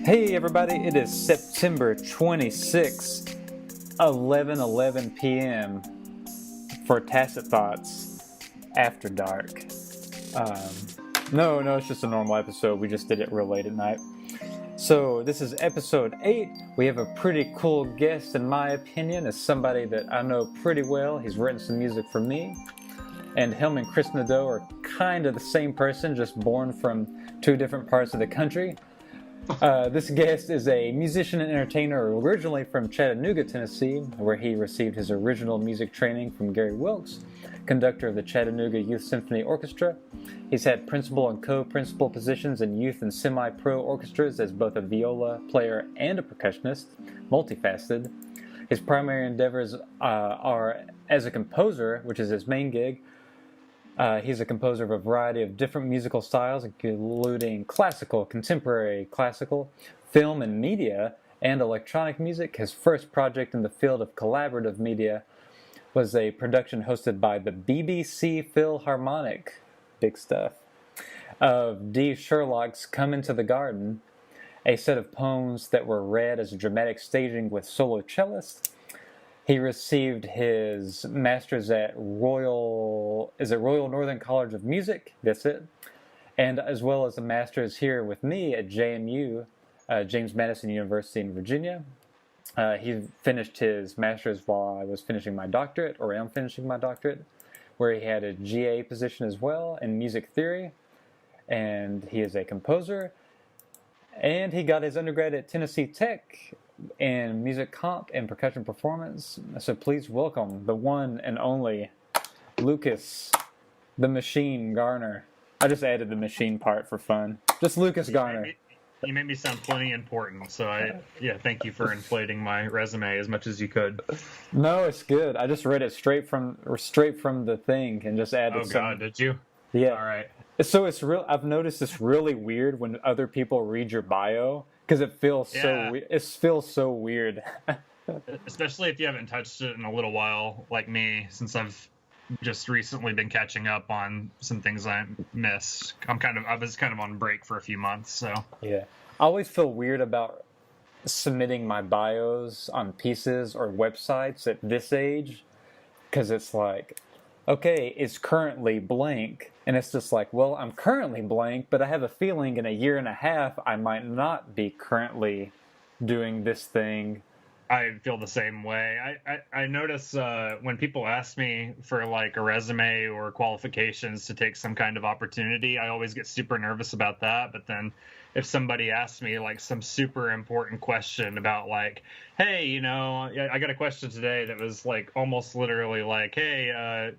Hey everybody, it is September 26th, 11:11 p.m. for Tacet Thoughts After Dark. No, it's just a normal episode. We just did it real late at night. So this is episode 8. We have a pretty cool guest, in my opinion. It's somebody that I know pretty well. He's written some music for me. And him and Chris Nadeau are kind of the same person, just born from two different parts of the country. This guest is a musician and entertainer originally from Chattanooga, Tennessee, where he received his original music training from Gary Wilkes, conductor of the Chattanooga Youth Symphony Orchestra. He's had principal and co-principal positions in youth and semi-pro orchestras as both a viola player and a percussionist, multifaceted. His primary endeavors are as a composer, which is his main gig. He's a composer of a variety of different musical styles, including classical, contemporary classical, film and media, and electronic music. His first project in the field of collaborative media was a production hosted by the BBC Philharmonic, big stuff, of D. Sherlock's Come Into the Garden, a set of poems that were read as a dramatic staging with solo cellists. He received his master's at Royal Northern College of Music, that's it, and as well as a master's here with me at JMU, James Madison University in Virginia. He finished his master's while I was finishing my doctorate, or am finishing my doctorate, where he had a GA position as well in music theory, and he is a composer, and he got his undergrad at Tennessee Tech in music comp and percussion performance. So please welcome the one and only Lucas the Machine Garner. I just added the machine part for fun. Just Lucas Garner. You made me sound plenty important, so thank you for inflating my resume as much as you could. No, it's good. I just read it straight from the thing and just added some. Oh God, did you? Yeah. All right. So it's real. I've noticed it's really weird when other people read your bio because it feels so weird. Especially if you haven't touched it in a little while, like me, since I've just recently been catching up on some things I missed. I was kind of on break for a few months, so. Yeah. I always feel weird about submitting my bios on pieces or websites at this age because it's like, okay, it's currently blank. And it's just like, well, I'm currently blank, but I have a feeling in a year and a half I might not be currently doing this thing. I feel the same way. I notice when people ask me for like a resume or qualifications to take some kind of opportunity, I always get super nervous about that. But then if somebody asks me like some super important question about like, hey, I got a question today that was like almost literally like, hey,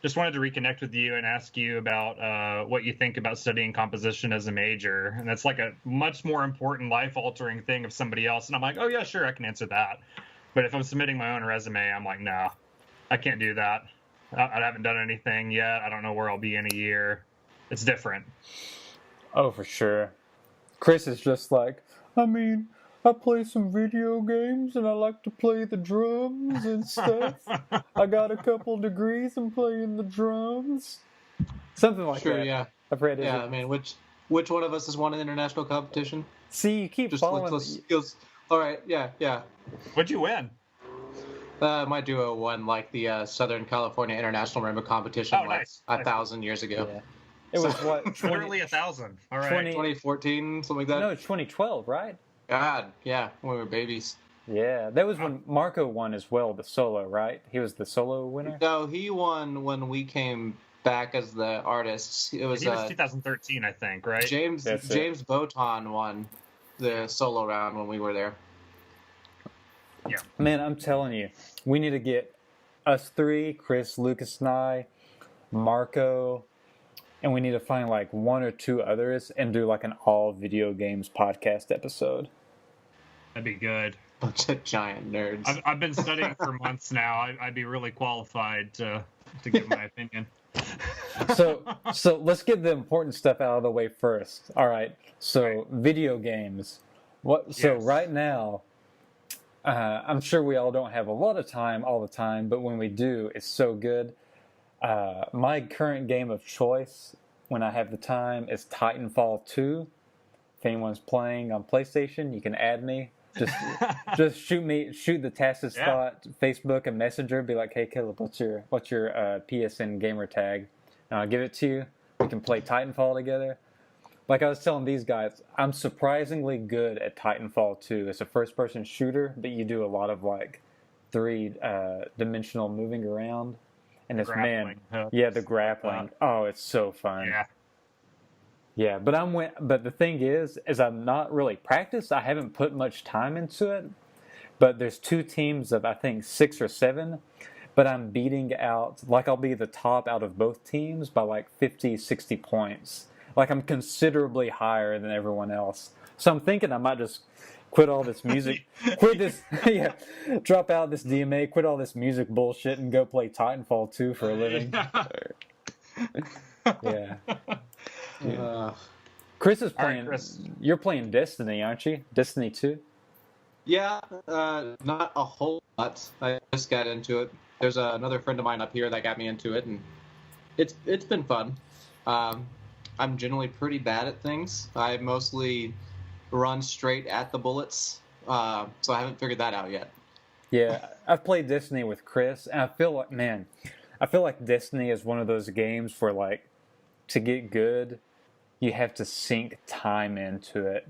just wanted to reconnect with you and ask you about what you think about studying composition as a major. And that's like a much more important life-altering thing of somebody else. And I'm like, oh, yeah, sure, I can answer that. But if I'm submitting my own resume, I'm like, no, I can't do that. I haven't done anything yet. I don't know where I'll be in a year. It's different. Oh, for sure. Chris is just like, I play some video games and I like to play the drums and stuff. I got a couple degrees in playing the drums. Something like that. Sure, yeah. I've read it. Yeah, which one of us has won an international competition? See, you keep following. All right, yeah. What'd you win? My duo won like the Southern California International Marimba competition nice. 1,000 years ago. Yeah. It was what? Literally 1,000. All right. 2014, something like that. No, 2012, right? God, yeah, when we were babies. Yeah, that was when Marco won as well, the solo, right? He was the solo winner? No, he won when we came back as the artists. He was 2013, I think, right? James Boton won the solo round when we were there. Yeah. Man, I'm telling you, we need to get us three, Chris, Lucas, and I, Marco, and we need to find like one or two others and do like an all video games podcast episode. That'd be good. Bunch of giant nerds. I've been studying for months now. I'd be really qualified to give my opinion. So let's get the important stuff out of the way first. All right. So video games. So right now, I'm sure we all don't have a lot of time all the time, but when we do, it's so good. My current game of choice when I have the time is Titanfall 2. if anyone's playing on PlayStation, you can add me. Just shoot the Tacet Thoughts Facebook and Messenger. Be like, hey Caleb, what's your PSN gamer tag? And I'll give it to you. We can play Titanfall together. Like I was telling these guys, I'm surprisingly good at Titanfall 2. It's a first-person shooter, but you do a lot of like 3-dimensional moving around, and it's the grappling. Oh, it's so fun. Yeah. Yeah, but the thing is I'm not really practiced. I haven't put much time into it. But there's 2 teams of I think 6 or 7, but I'm beating out, like I'll be the top out of both teams by like 50, 60 points. Like I'm considerably higher than everyone else. So I'm thinking I might just quit all this music, drop out this DMA, quit all this music bullshit and go play Titanfall 2 for a living. Yeah. Chris is playing. Right, Chris. You're playing Destiny, aren't you? Destiny 2. Yeah, not a whole lot. I just got into it. There's another friend of mine up here that got me into it, and it's been fun. I'm generally pretty bad at things. I mostly run straight at the bullets, so I haven't figured that out yet. Yeah, I've played Destiny with Chris, and I feel like Destiny is one of those games where like to get good, you have to sink time into it.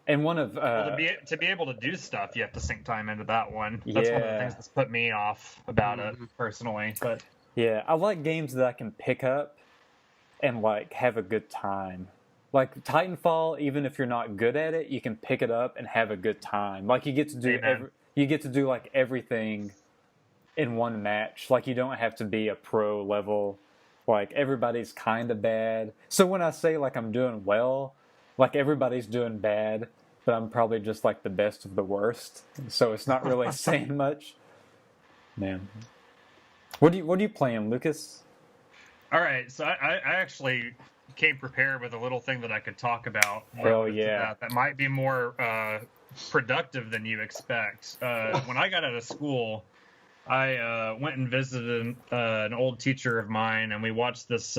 And one of to be able to do stuff, you have to sink time into that one. That's one of the things that's put me off about it personally. But yeah, I like games that I can pick up and like have a good time. Like Titanfall, even if you're not good at it, you can pick it up and have a good time. Like you get to do like everything in one match. Like you don't have to be a pro level. Like everybody's kind of bad. So when I say like I'm doing well, like everybody's doing bad, but I'm probably just like the best of the worst. So it's not really saying much. Man, what are you playing, Lucas? All right, so I actually came prepared with a little thing that I could talk about. Hell yeah! That might be more productive than you expect. When I got out of school, I went and visited an old teacher of mine, and we watched this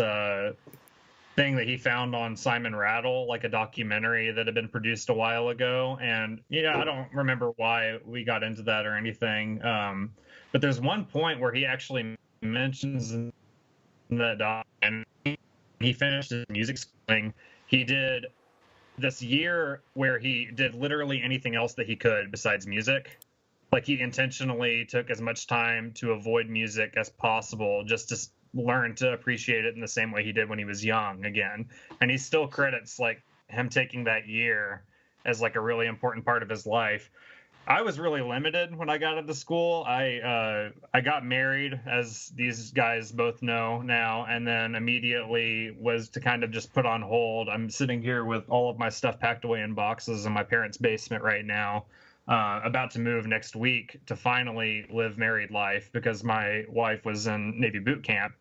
thing that he found on Simon Rattle, like a documentary that had been produced a while ago. And I don't remember why we got into that or anything. But there's one point where he actually mentions in that doc, and he finished his music schooling. He did this year where he did literally anything else that he could besides music. Like he intentionally took as much time to avoid music as possible just to learn to appreciate it in the same way he did when he was young again. And he still credits like him taking that year as like a really important part of his life. I was really limited when I got into school. I got married, as these guys both know now, and then immediately was to kind of just put on hold. I'm sitting here with all of my stuff packed away in boxes in my parents' basement right now. About to move next week to finally live married life because my wife was in Navy boot camp.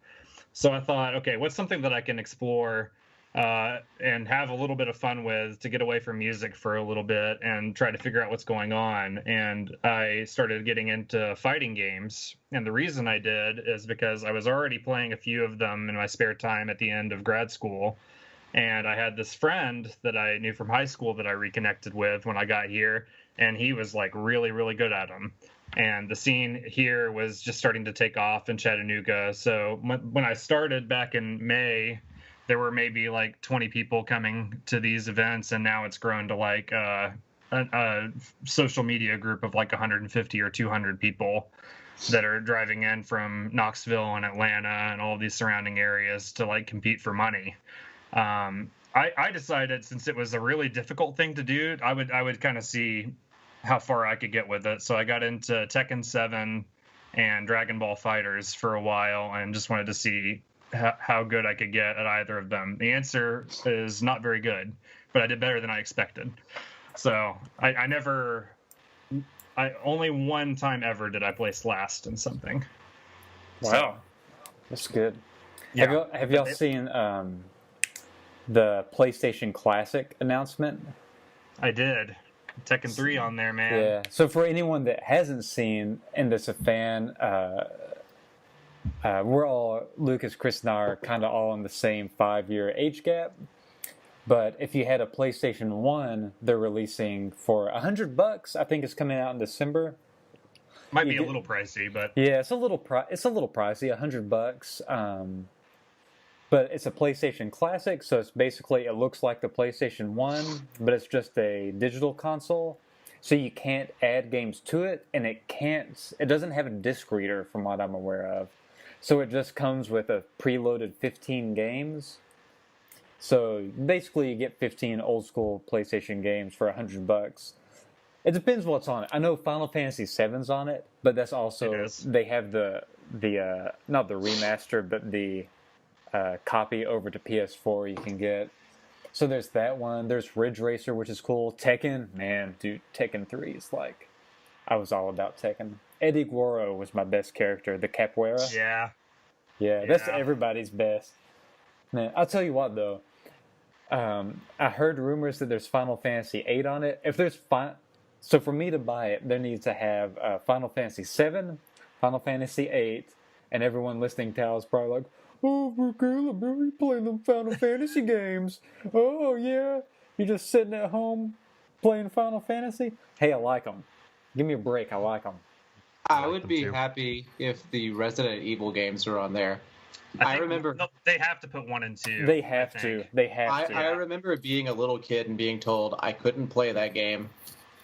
So I thought, okay, what's something that I can explore and have a little bit of fun with to get away from music for a little bit and try to figure out what's going on. And I started getting into fighting games. And the reason I did is because I was already playing a few of them in my spare time at the end of grad school. And I had this friend that I knew from high school that I reconnected with when I got here. And he was like really, really good at them. And the scene here was just starting to take off in Chattanooga. So when I started back in May, there were maybe like 20 people coming to these events. And now it's grown to like a social media group of like 150 or 200 people that are driving in from Knoxville and Atlanta and all these surrounding areas to like compete for money. I decided, since it was a really difficult thing to do, I would kind of see how far I could get with it. So I got into Tekken 7 and Dragon Ball Fighters for a while and just wanted to see how good I could get at either of them. The answer is not very good, but I did better than I expected. So I only one time ever did I place last in something. Wow. So, that's good. Yeah. Have y'all seen the PlayStation Classic announcement? I did. Tekken 3 on there, man. Yeah. So for anyone that hasn't seen and that's a fan, we're all, Lucas, Chris, and I are kind of all in the same 5-year age gap. But if you had a PlayStation 1, they're releasing for $100. I think it's coming out in December. Might You be a get- little pricey, but Yeah, it's a little pricey, $100. But it's a PlayStation Classic, so it's basically it looks like the PlayStation 1, but it's just a digital console. So you can't add games to it, and it doesn't have a disc reader from what I'm aware of. So it just comes with a preloaded 15 games. So basically you get 15 old school PlayStation games for $100. It depends what's on it. I know Final Fantasy VII's on it, but that's also It is. they have the not the remaster, but the copy over to PS4 you can get. So there's that one. There's Ridge Racer, which is cool. Tekken, man, dude, Tekken 3 is like, I was all about Tekken. Eddie Guerrero was my best character, the Capoeira. Yeah, that's Yeah. everybody's best. Man, I'll tell you what though. I heard rumors that there's Final Fantasy 8 on it. So for me to buy it, there needs to have Final Fantasy 7, Final Fantasy 8, and everyone listening to us probably like, oh, Michaela, bro, you playing them Final Fantasy games? Oh yeah, you're just sitting at home playing Final Fantasy? Hey, I like them. Give me a break. I like them. I like would them be too. happy if the Resident Evil games were on there. I think remember. they have to put 1 and 2. They I have to. think. They have I to. remember being a little kid and being told I couldn't play that game,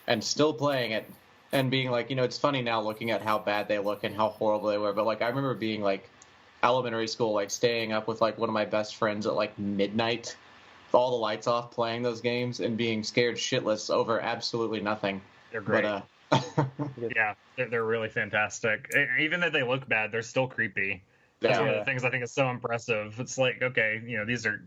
and still playing it, and being like, it's funny now looking at how bad they look and how horrible they were. But like, I remember being like, elementary school, like staying up with like one of my best friends at like midnight, with all the lights off, playing those games and being scared shitless over absolutely nothing. They're great. But Yeah, they're really fantastic. Even though they look bad, they're still creepy. That's one of Yeah. the things I think is so impressive. It's like, okay, these are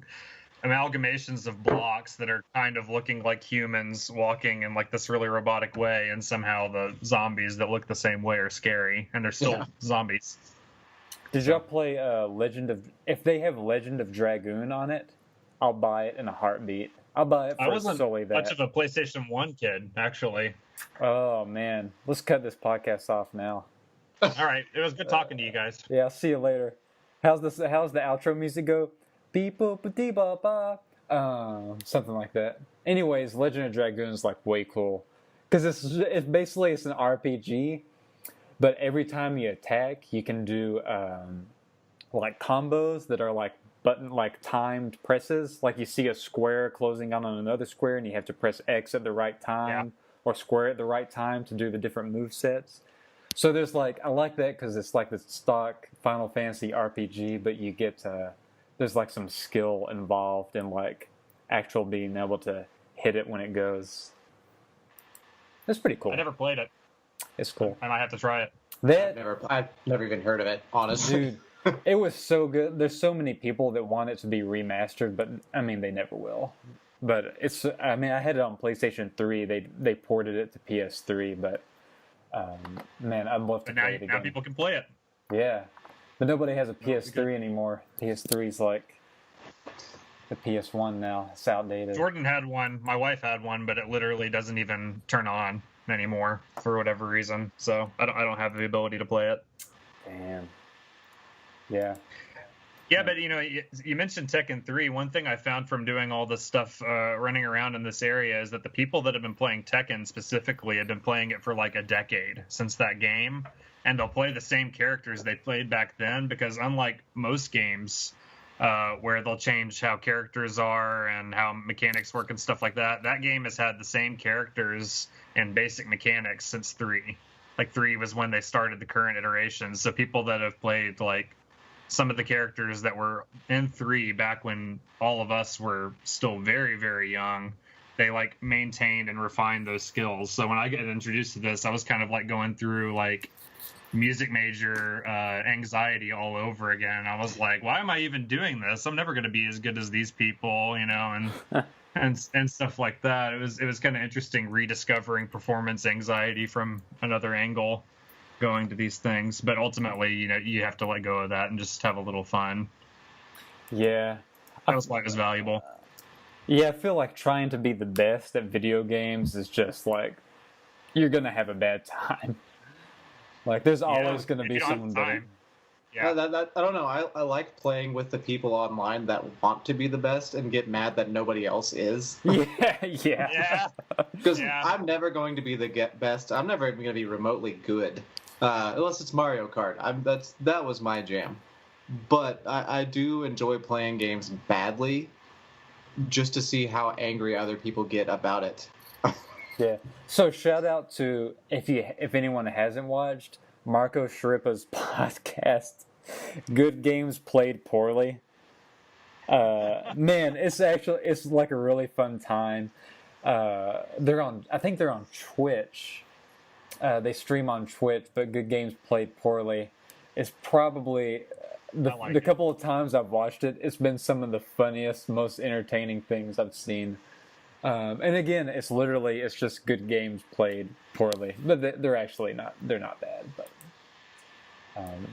amalgamations of blocks that are kind of looking like humans walking in like this really robotic way, and somehow the zombies that look the same way are scary, and they're still Yeah. zombies. Did y'all play if they have Legend of Dragoon on it, I'll buy it in a heartbeat. I'll buy it I for wasn't solely that. much of a PlayStation 1 kid, actually. Oh man, let's cut this podcast off now. All right, it was good talking to you guys. Yeah, I'll see you later. How's the outro music go? Beep boop dee ba ba. Something like that. Anyways, Legend of Dragoon is like way cool because it's basically an RPG, but every time you attack, you can do like combos that are like timed presses. Like you see a square closing on another square, and you have to press X at the right time or square at the right time to do the different move sets. So there's I like that because it's like the stock Final Fantasy RPG, but you get there's like some skill involved in like actual being able to hit it when it goes. It's pretty cool. I never played it. It's cool. I might have to try it. I've never even heard of it, honestly. Dude, it was so good. There's so many people that want it to be remastered, but I mean they never will. But I had it on PlayStation 3. They ported it to PS3, but man, I'd love to But play it again. now people can play it. Yeah, but nobody has a PS3 anymore. PS3's like the PS1 now. It's outdated. Jordan had one. My wife had one, but it literally doesn't even turn on anymore for whatever reason. So I don't have the ability to play it. Damn. Yeah. Yeah, but you mentioned Tekken 3. One thing I found from doing all this stuff running around in this area is that the people that have been playing Tekken specifically have been playing it for like a decade since that game, and they'll play the same characters they played back then, because unlike most games where they'll change how characters are and how mechanics work and stuff like that, that game has had the same characters and basic mechanics since 3. Like 3 was when they started the current iterations. So people that have played like some of the characters that were in 3 back when all of us were still very, very young, they like maintained and refined those skills. So when I get introduced to this, I was kind of like going through like music major anxiety all over again. I was like, why am I even doing this? I'm never going to be as good as these people, and and stuff like that. It was kind of interesting rediscovering performance anxiety from another angle, going to these things. But ultimately, you have to let go of that and just have a little fun. Yeah. That was why it was valuable. Yeah, I feel like trying to be the best at video games is just like you're gonna have a bad time. Like there's always gonna if be you don't have someone better. time. Yeah. I don't know. I like playing with the people online that want to be the best and get mad that nobody else is. Yeah, Yeah. Because Yeah. I'm never going to be the best. I'm never even going to be remotely good, unless it's Mario Kart. That was my jam. But I do enjoy playing games badly, just to see how angry other people get about it. Yeah. So shout out to if anyone hasn't watched Marco Sharippa's podcast, Good Games Played Poorly. Man, it's like a really fun time. I think they're on Twitch. They stream on Twitch, but Good Games Played Poorly is probably the couple of times I've watched it. It's been some of the funniest, most entertaining things I've seen. And again, it's just good games played poorly, but they're actually not. They're not bad, but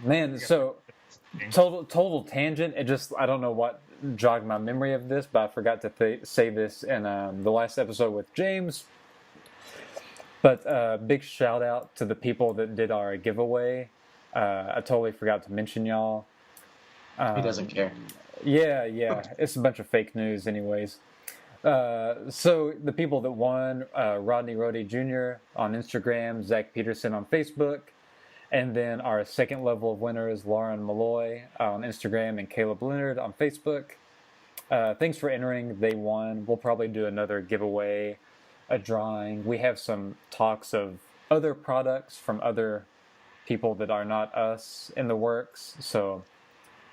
man. So total tangent. I don't know what jogged my memory of this, but I forgot to say this in the last episode with James. But big shout out to the people that did our giveaway. I totally forgot to mention y'all. He doesn't care. Yeah, it's a bunch of fake news, anyways. So the people that won, Rodney Rody Jr. on Instagram, Zach Peterson on Facebook, and then our second level of winners, Lauren Malloy on Instagram and Caleb Leonard on Facebook. Thanks for entering. They won. We'll probably do another giveaway, a drawing. We have some talks of other products from other people that are not us in the works. So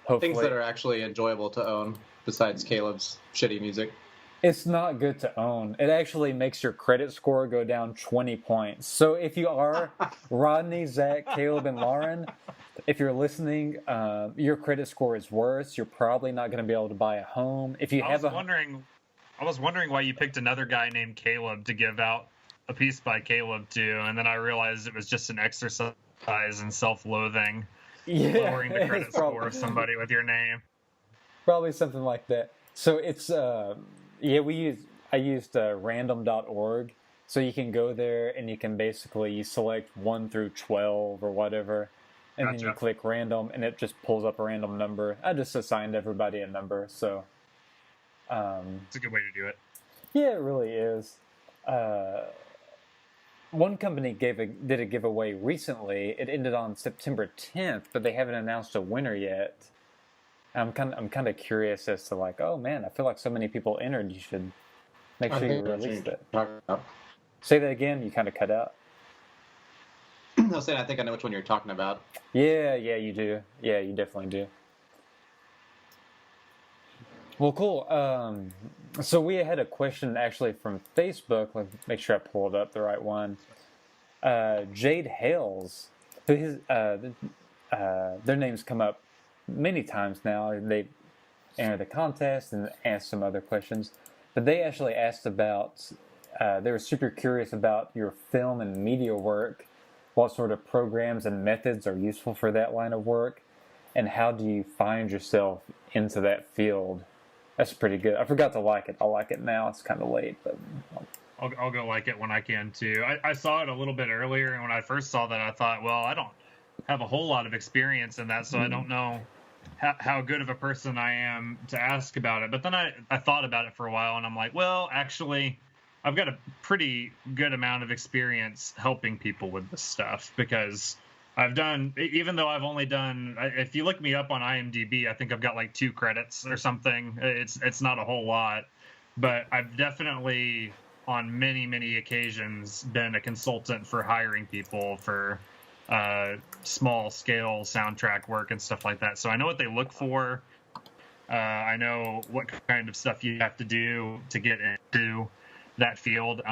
hopefully, things that are actually enjoyable to own besides Caleb's shitty music. It's not good to own. It actually makes your credit score go down 20 points. So if you are Rodney, Zach, Caleb, and Lauren, if you're listening, your credit score is worse. You're probably not going to be able to buy a home. If you I was wondering why you picked another guy named Caleb to give out a piece by Caleb to, and then I realized it was just an exercise in self-loathing, lowering the credit score of somebody with your name. Probably something like that. So it's I used random.org, so you can go there and you can basically select 1 through 12 or whatever, and then you click random and it just pulls up a random number. I just assigned everybody a number, so It's a good way to do it. yeah, it really is. One company did a giveaway recently. It ended on September 10th, but they haven't announced a winner yet. I'm kind of curious as to like, oh man, I feel like so many people entered. You should make sure you release it. Say that again. You kind of cut out. I was saying I think I know which one you're talking about. Yeah, you do. Yeah, you definitely do. Well, cool. So we had a question actually from Facebook. Let's make sure I pulled up the right one. Jade Hales, who their names come up many times now. They enter the contest and ask some other questions, but they actually asked about. They were super curious about your film and media work. What sort of programs and methods are useful for that line of work, and how do you find yourself into that field? That's pretty good. I forgot to like it. I'll like it now. It's kind of late, but I'll go like it when I can too. I saw it a little bit earlier, and when I first saw that, I thought, well, I don't have a whole lot of experience in that, so I don't know how good of a person I am to ask about it. But then I thought about it for a while, and I'm like, well, actually, I've got a pretty good amount of experience helping people with this stuff, because I've done, even though I've only done, if you look me up on IMDb, I think I've got like 2 credits or something. It's not a whole lot, but I've definitely on many occasions been a consultant for hiring people for small scale soundtrack work and stuff like that. So I know what they look for. I know what kind of stuff you have to do to get into that field.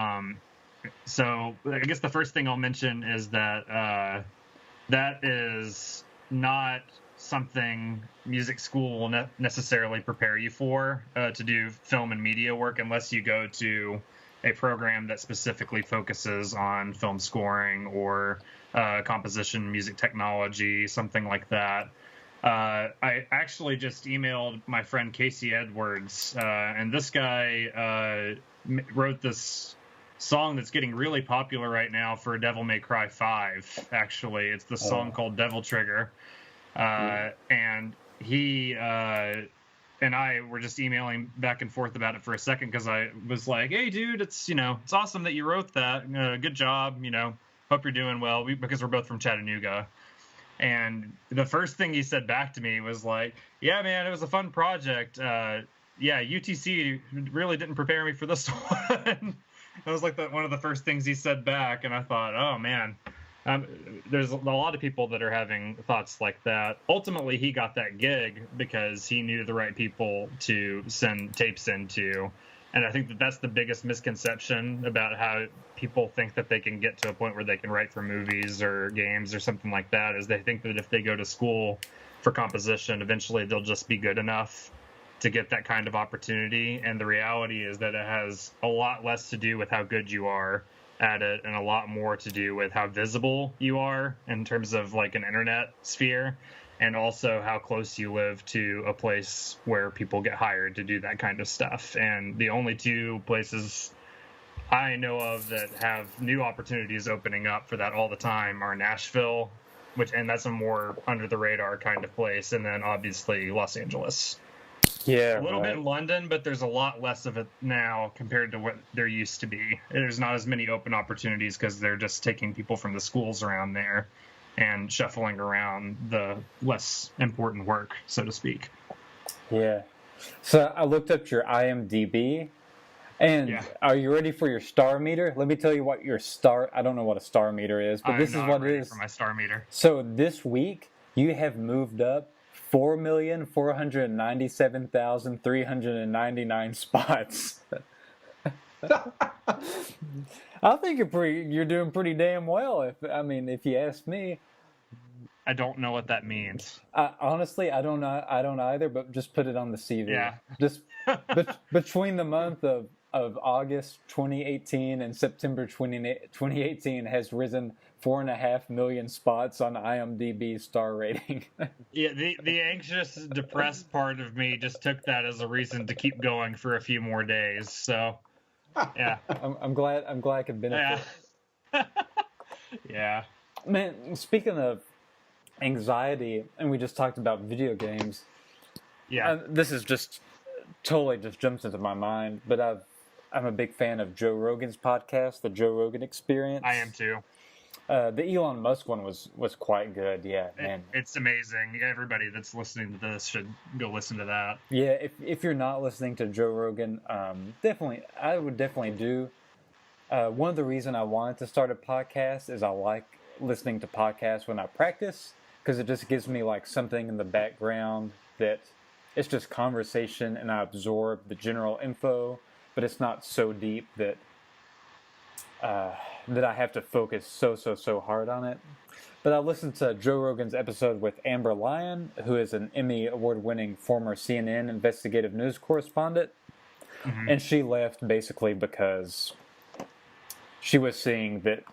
So I guess the first thing I'll mention is that that is not something music school will necessarily prepare you for, to do film and media work, unless you go to a program that specifically focuses on film scoring or composition, music technology, something like that. I actually just emailed my friend Casey Edwards, and this guy wrote this song that's getting really popular right now for Devil May Cry 5, actually. It's the song called Devil Trigger. And he and I were just emailing back and forth about it for a second because I was like, "Hey, dude, it's it's awesome that you wrote that. Good job. Hope you're doing well." Because we're both from Chattanooga. And the first thing he said back to me was like, "Yeah, man, it was a fun project. Yeah, UTC really didn't prepare me for this one." That was like one of the first things he said back, and I thought, "Oh man." There's a lot of people that are having thoughts like that. Ultimately, he got that gig because he knew the right people to send tapes into. And I think that that's the biggest misconception about how people think that they can get to a point where they can write for movies or games or something like that, is they think that if they go to school for composition, eventually they'll just be good enough to get that kind of opportunity. And the reality is that it has a lot less to do with how good you are at it and a lot more to do with how visible you are in terms of like an internet sphere, and also how close you live to a place where people get hired to do that kind of stuff. And the only two places I know of that have new opportunities opening up for that all the time are Nashville, and that's a more under the radar kind of place, and then obviously Los Angeles. Yeah, a little bit in London, but there's a lot less of it now compared to what there used to be. There's not as many open opportunities because they're just taking people from the schools around there and shuffling around the less important work, so to speak. Yeah. So I looked up your IMDb, and Are you ready for your star meter? Let me tell you what your star... I don't know what a star meter is, but this is what it is. For my star meter. So this week, you have moved up 4,497,399 spots. I think you're doing pretty damn well. If you ask me. I don't know what that means. Honestly, I don't know. I don't either. But just put it on the CV. Yeah. Just between the month of August 2018 and September 2018 has risen 4.5 million spots on IMDb star rating. Yeah, the anxious, depressed part of me just took that as a reason to keep going for a few more days. So, yeah, I'm glad I could benefit. Yeah. Yeah. Man, speaking of anxiety, and we just talked about video games. Yeah, this is just totally just jumps into my mind, but I'm a big fan of Joe Rogan's podcast, The Joe Rogan Experience. I am too. The Elon Musk one was quite good. Yeah, man, it's amazing. Everybody that's listening to this should go listen to that. Yeah, if you're not listening to Joe Rogan, I would definitely do. One of the reasons I wanted to start a podcast is I like listening to podcasts when I practice, because it just gives me like something in the background that it's just conversation and I absorb the general info, but it's not so deep that that I have to focus so hard on it. But I listened to Joe Rogan's episode with Amber Lyon, who is an Emmy award-winning former CNN investigative news correspondent. Mm-hmm. And she left basically because she was seeing that,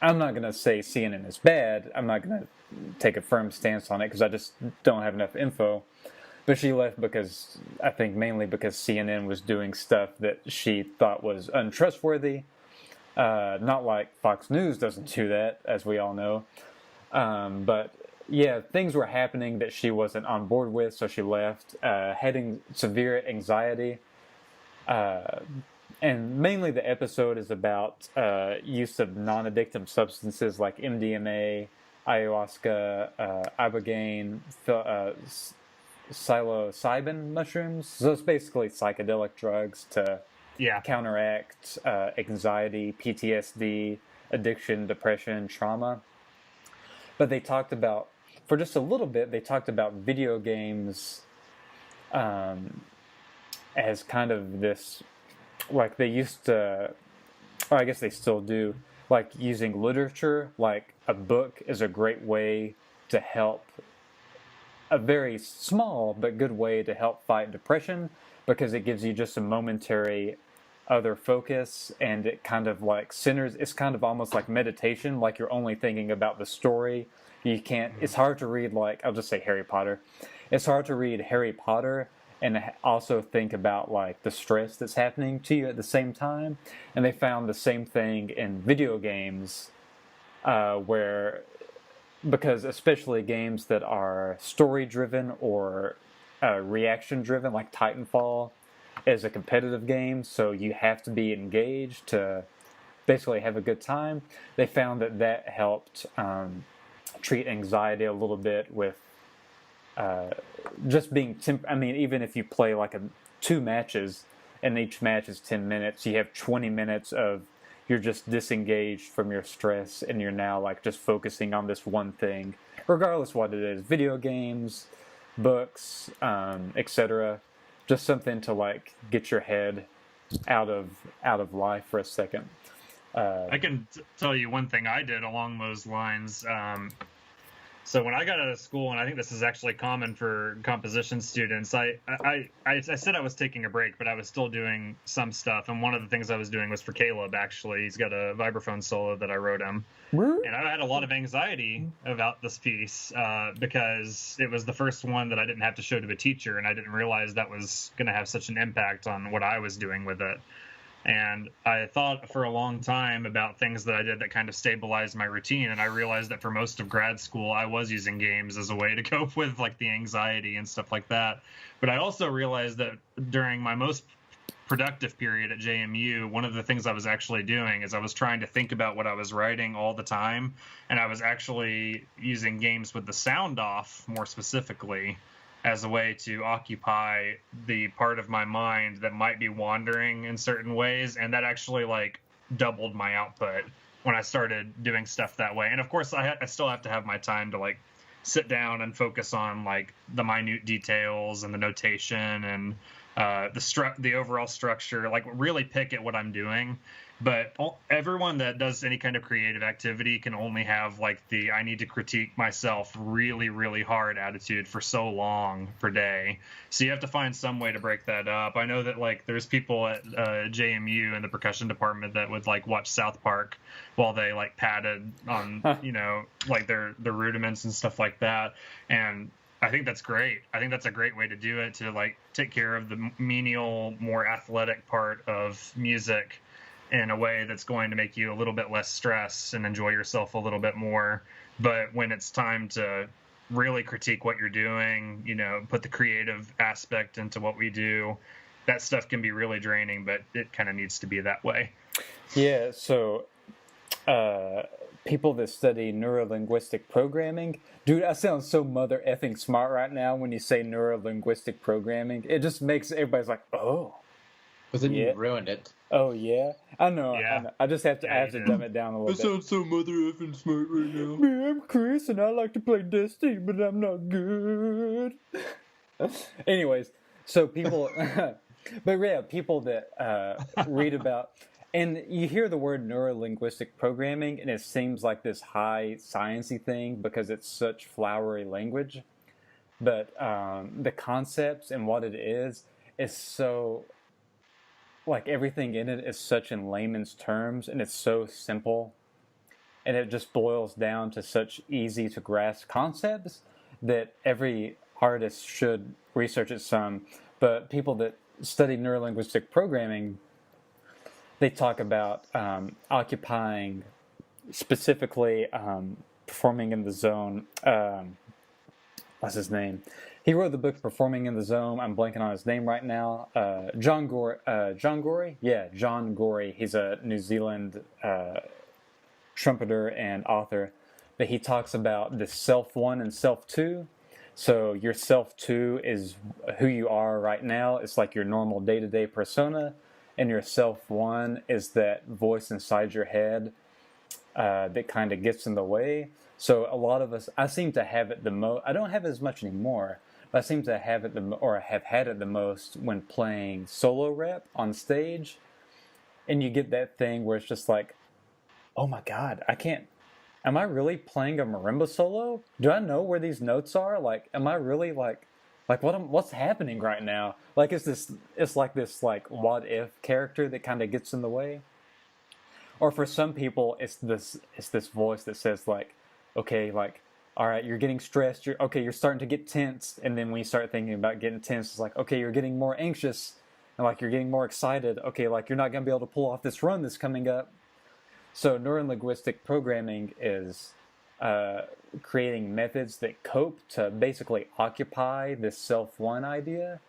I'm not going to say CNN is bad, I'm not going to take a firm stance on it because I just don't have enough info. But she left because, I think mainly because CNN was doing stuff that she thought was untrustworthy. Not like Fox News doesn't do that, as we all know. But yeah, things were happening that she wasn't on board with, so she left, having severe anxiety. And mainly the episode is about use of non-addictive substances like MDMA, ayahuasca, ibogaine, psilocybin mushrooms. So it's basically psychedelic drugs to counteract anxiety, PTSD, addiction, depression, trauma. But they talked about, for just a little bit, they talked about video games as kind of this, like they used to, or I guess they still do, like using literature, like a book is a great way to help, a very small but good way to help fight depression, because it gives you just a momentary other focus, and it kind of like centers, it's kind of almost like meditation, like you're only thinking about the story. You can't, it's hard to read, like, I'll just say Harry Potter. It's hard to read Harry Potter and also think about like the stress that's happening to you at the same time. And they found the same thing in video games, where because especially games that are story driven or reaction driven, like Titanfall, is a competitive game, so you have to be engaged to basically have a good time. They found that helped treat anxiety a little bit with just being I mean, even if you play like 2 matches and each match is 10 minutes, you have 20 minutes of you're just disengaged from your stress and you're now like just focusing on this one thing, regardless what it is, video games, books, etc. Just something to like get your head out of life for a second. I can tell you one thing I did along those lines. So when I got out of school, and I think this is actually common for composition students, I said I was taking a break, but I was still doing some stuff. And one of the things I was doing was for Caleb, actually. He's got a vibraphone solo that I wrote him. And I had a lot of anxiety about this piece because it was the first one that I didn't have to show to a teacher, and I didn't realize that was going to have such an impact on what I was doing with it. And I thought for a long time about things that I did that kind of stabilized my routine. And I realized that for most of grad school, I was using games as a way to cope with like the anxiety and stuff like that. But I also realized that during my most productive period at JMU, one of the things I was actually doing is I was trying to think about what I was writing all the time. And I was actually using games with the sound off more specifically as a way to occupy the part of my mind that might be wandering in certain ways. And that actually like doubled my output when I started doing stuff that way. And of course I still have to have my time to like sit down and focus on like the minute details and the notation and the overall structure, like really pick at what I'm doing. But everyone that does any kind of creative activity can only have like the I need to critique myself really, really hard attitude for so long per day. So you have to find some way to break that up. I know that like there's people at JMU in the percussion department that would like watch South Park while they like padded on, you know, like their rudiments and stuff like that. And I think that's great. I think that's a great way to do it, to like take care of the menial, more athletic part of music in a way that's going to make you a little bit less stressed and enjoy yourself a little bit more. But when it's time to really critique what you're doing, you know, put the creative aspect into what we do, that stuff can be really draining, but it kind of needs to be that way. Yeah, so people that study neurolinguistic programming, dude, I sound so mother effing smart right now when you say neurolinguistic programming. It just makes everybody's like, oh. But then you ruined it. Oh, yeah? I know. I just have to, dumb it down a little bit. I sound so mother effing smart right now. Man, I'm Chris, and I like to play Destiny, but I'm not good. Anyways, so people... but yeah, people that read about... And you hear the word neurolinguistic programming, and it seems like this high sciencey thing because it's such flowery language. But the concepts and what it is so... like everything in it is such in layman's terms, and it's so simple, and it just boils down to such easy to grasp concepts that every artist should research it some. But people that study neurolinguistic programming, they talk about occupying, specifically performing in the zone. What's his name? He wrote the book Performing in the Zone. I'm blanking on his name right now. John Gorey? Yeah, John Gorey. He's a New Zealand trumpeter and author. But he talks about the self 1 and self 2. So your self 2 is who you are right now. It's like your normal day-to-day persona. And your self 1 is that voice inside your head that kind of gets in the way. So a lot of us, I seem to have it the most. I don't have it as much anymore. But I seem to have it have had it the most when playing solo rep on stage. And you get that thing where it's just like, oh my God, am I really playing a marimba solo? Do I know where these notes are? Like, am I really like what's happening right now? Like, it's like this what if character that kind of gets in the way. Or for some people, it's this voice that says like, okay, like, all right, you're getting stressed. You're starting to get tense. And then when you start thinking about getting tense, it's like, okay, you're getting more anxious. And like, you're getting more excited. Okay, like, you're not going to be able to pull off this run that's coming up. So neurolinguistic programming is creating methods that cope to basically occupy this self-one idea,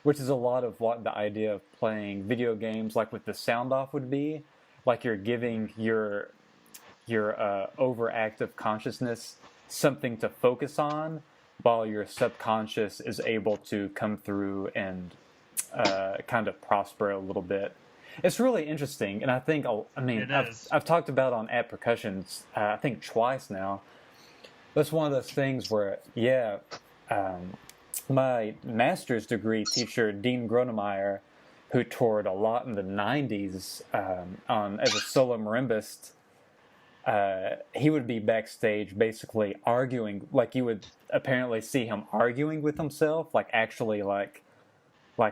which is a lot of what the idea of playing video games, like with the sound off, would be. Like you're giving your overactive consciousness something to focus on, while your subconscious is able to come through and kind of prosper a little bit. It's really interesting, and I think I've talked about on At Percussions I think twice now. That's one of those things where my master's degree teacher Dean Gronemeyer, who toured a lot in the '90s as a solo marimbist, he would be backstage basically arguing. Like you would apparently see him arguing with himself, like actually like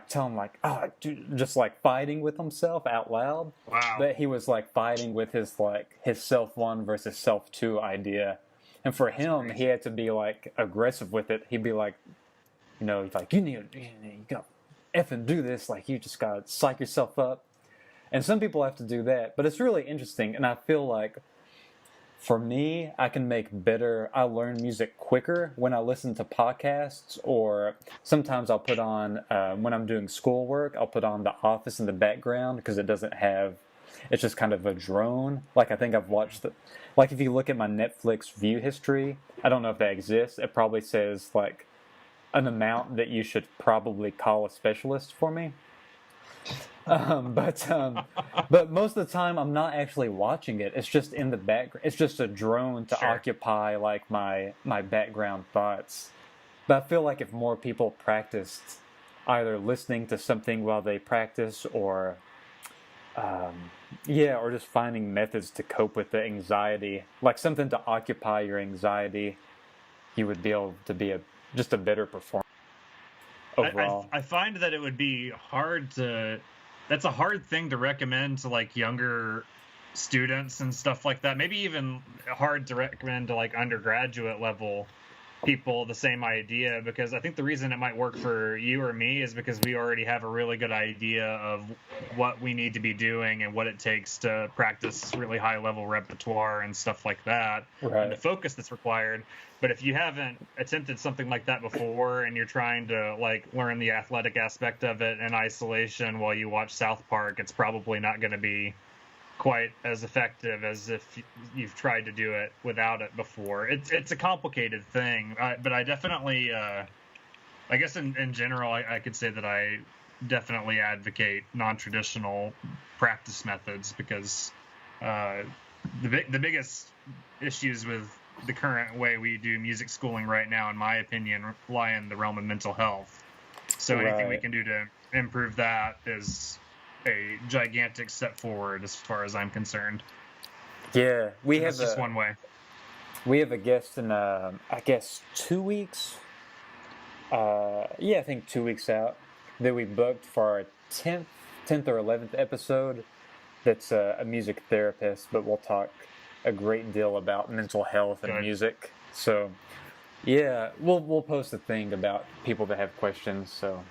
tell him like, oh, dude, just like fighting with himself out loud. Wow. But he was like fighting with his self one versus self two idea. And for him, he had to be like aggressive with it. He'd be like, he's like, you got effing do this. Like you just gotta psych yourself up. And some people have to do that. But it's really interesting. And I feel like for me, I learn music quicker when I listen to podcasts, or sometimes I'll put on, when I'm doing schoolwork, I'll put on The Office in the background because it's just kind of a drone. Like I think I've watched like if you look at my Netflix view history, I don't know if that exists. It probably says like an amount that you should probably call a specialist for me. But most of the time I'm not actually watching it. It's just in the background. It's just a drone to occupy like my background thoughts. But I feel like if more people practiced either listening to something while they practice, or or just finding methods to cope with the anxiety, like something to occupy your anxiety, you would be able to be just a better performer overall. I find that it would be hard to. That's a hard thing to recommend to like younger students and stuff like that. Maybe even hard to recommend to like undergraduate level people the same idea, because I think the reason it might work for you or me is because we already have a really good idea of what we need to be doing and what it takes to practice really high level repertoire and stuff like that, and the focus that's required. But if you haven't attempted something like that before and you're trying to like learn the athletic aspect of it in isolation while you watch South Park, it's probably not going to be quite as effective as if you've tried to do it without it before. It's a complicated thing, but I definitely, I guess in general, I could say that I definitely advocate non-traditional practice methods, because the biggest issues with the current way we do music schooling right now, in my opinion, lie in the realm of mental health. So anything we can do to improve that is a gigantic step forward as far as I'm concerned. Yeah, that's just one way. We have a guest in, I guess, 2 weeks. I think 2 weeks out, that we booked for our 10th or 11th episode. That's a music therapist, but we'll talk a great deal about mental health and music. So, yeah, we'll post a thing about people that have questions. So,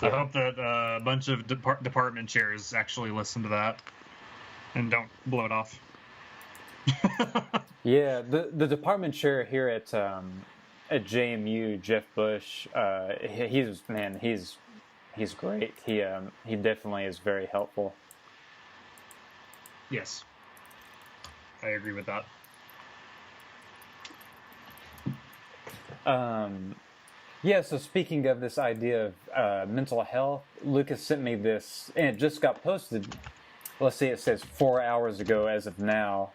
I hope that a bunch of department chairs actually listen to that and don't blow it off. Yeah, the department chair here at JMU, Jeff Bush, he's great. He definitely is very helpful. Yes, I agree with that. So speaking of this idea of mental health, Lucas sent me this, and it just got posted. Let's see, it says 4 hours ago as of now.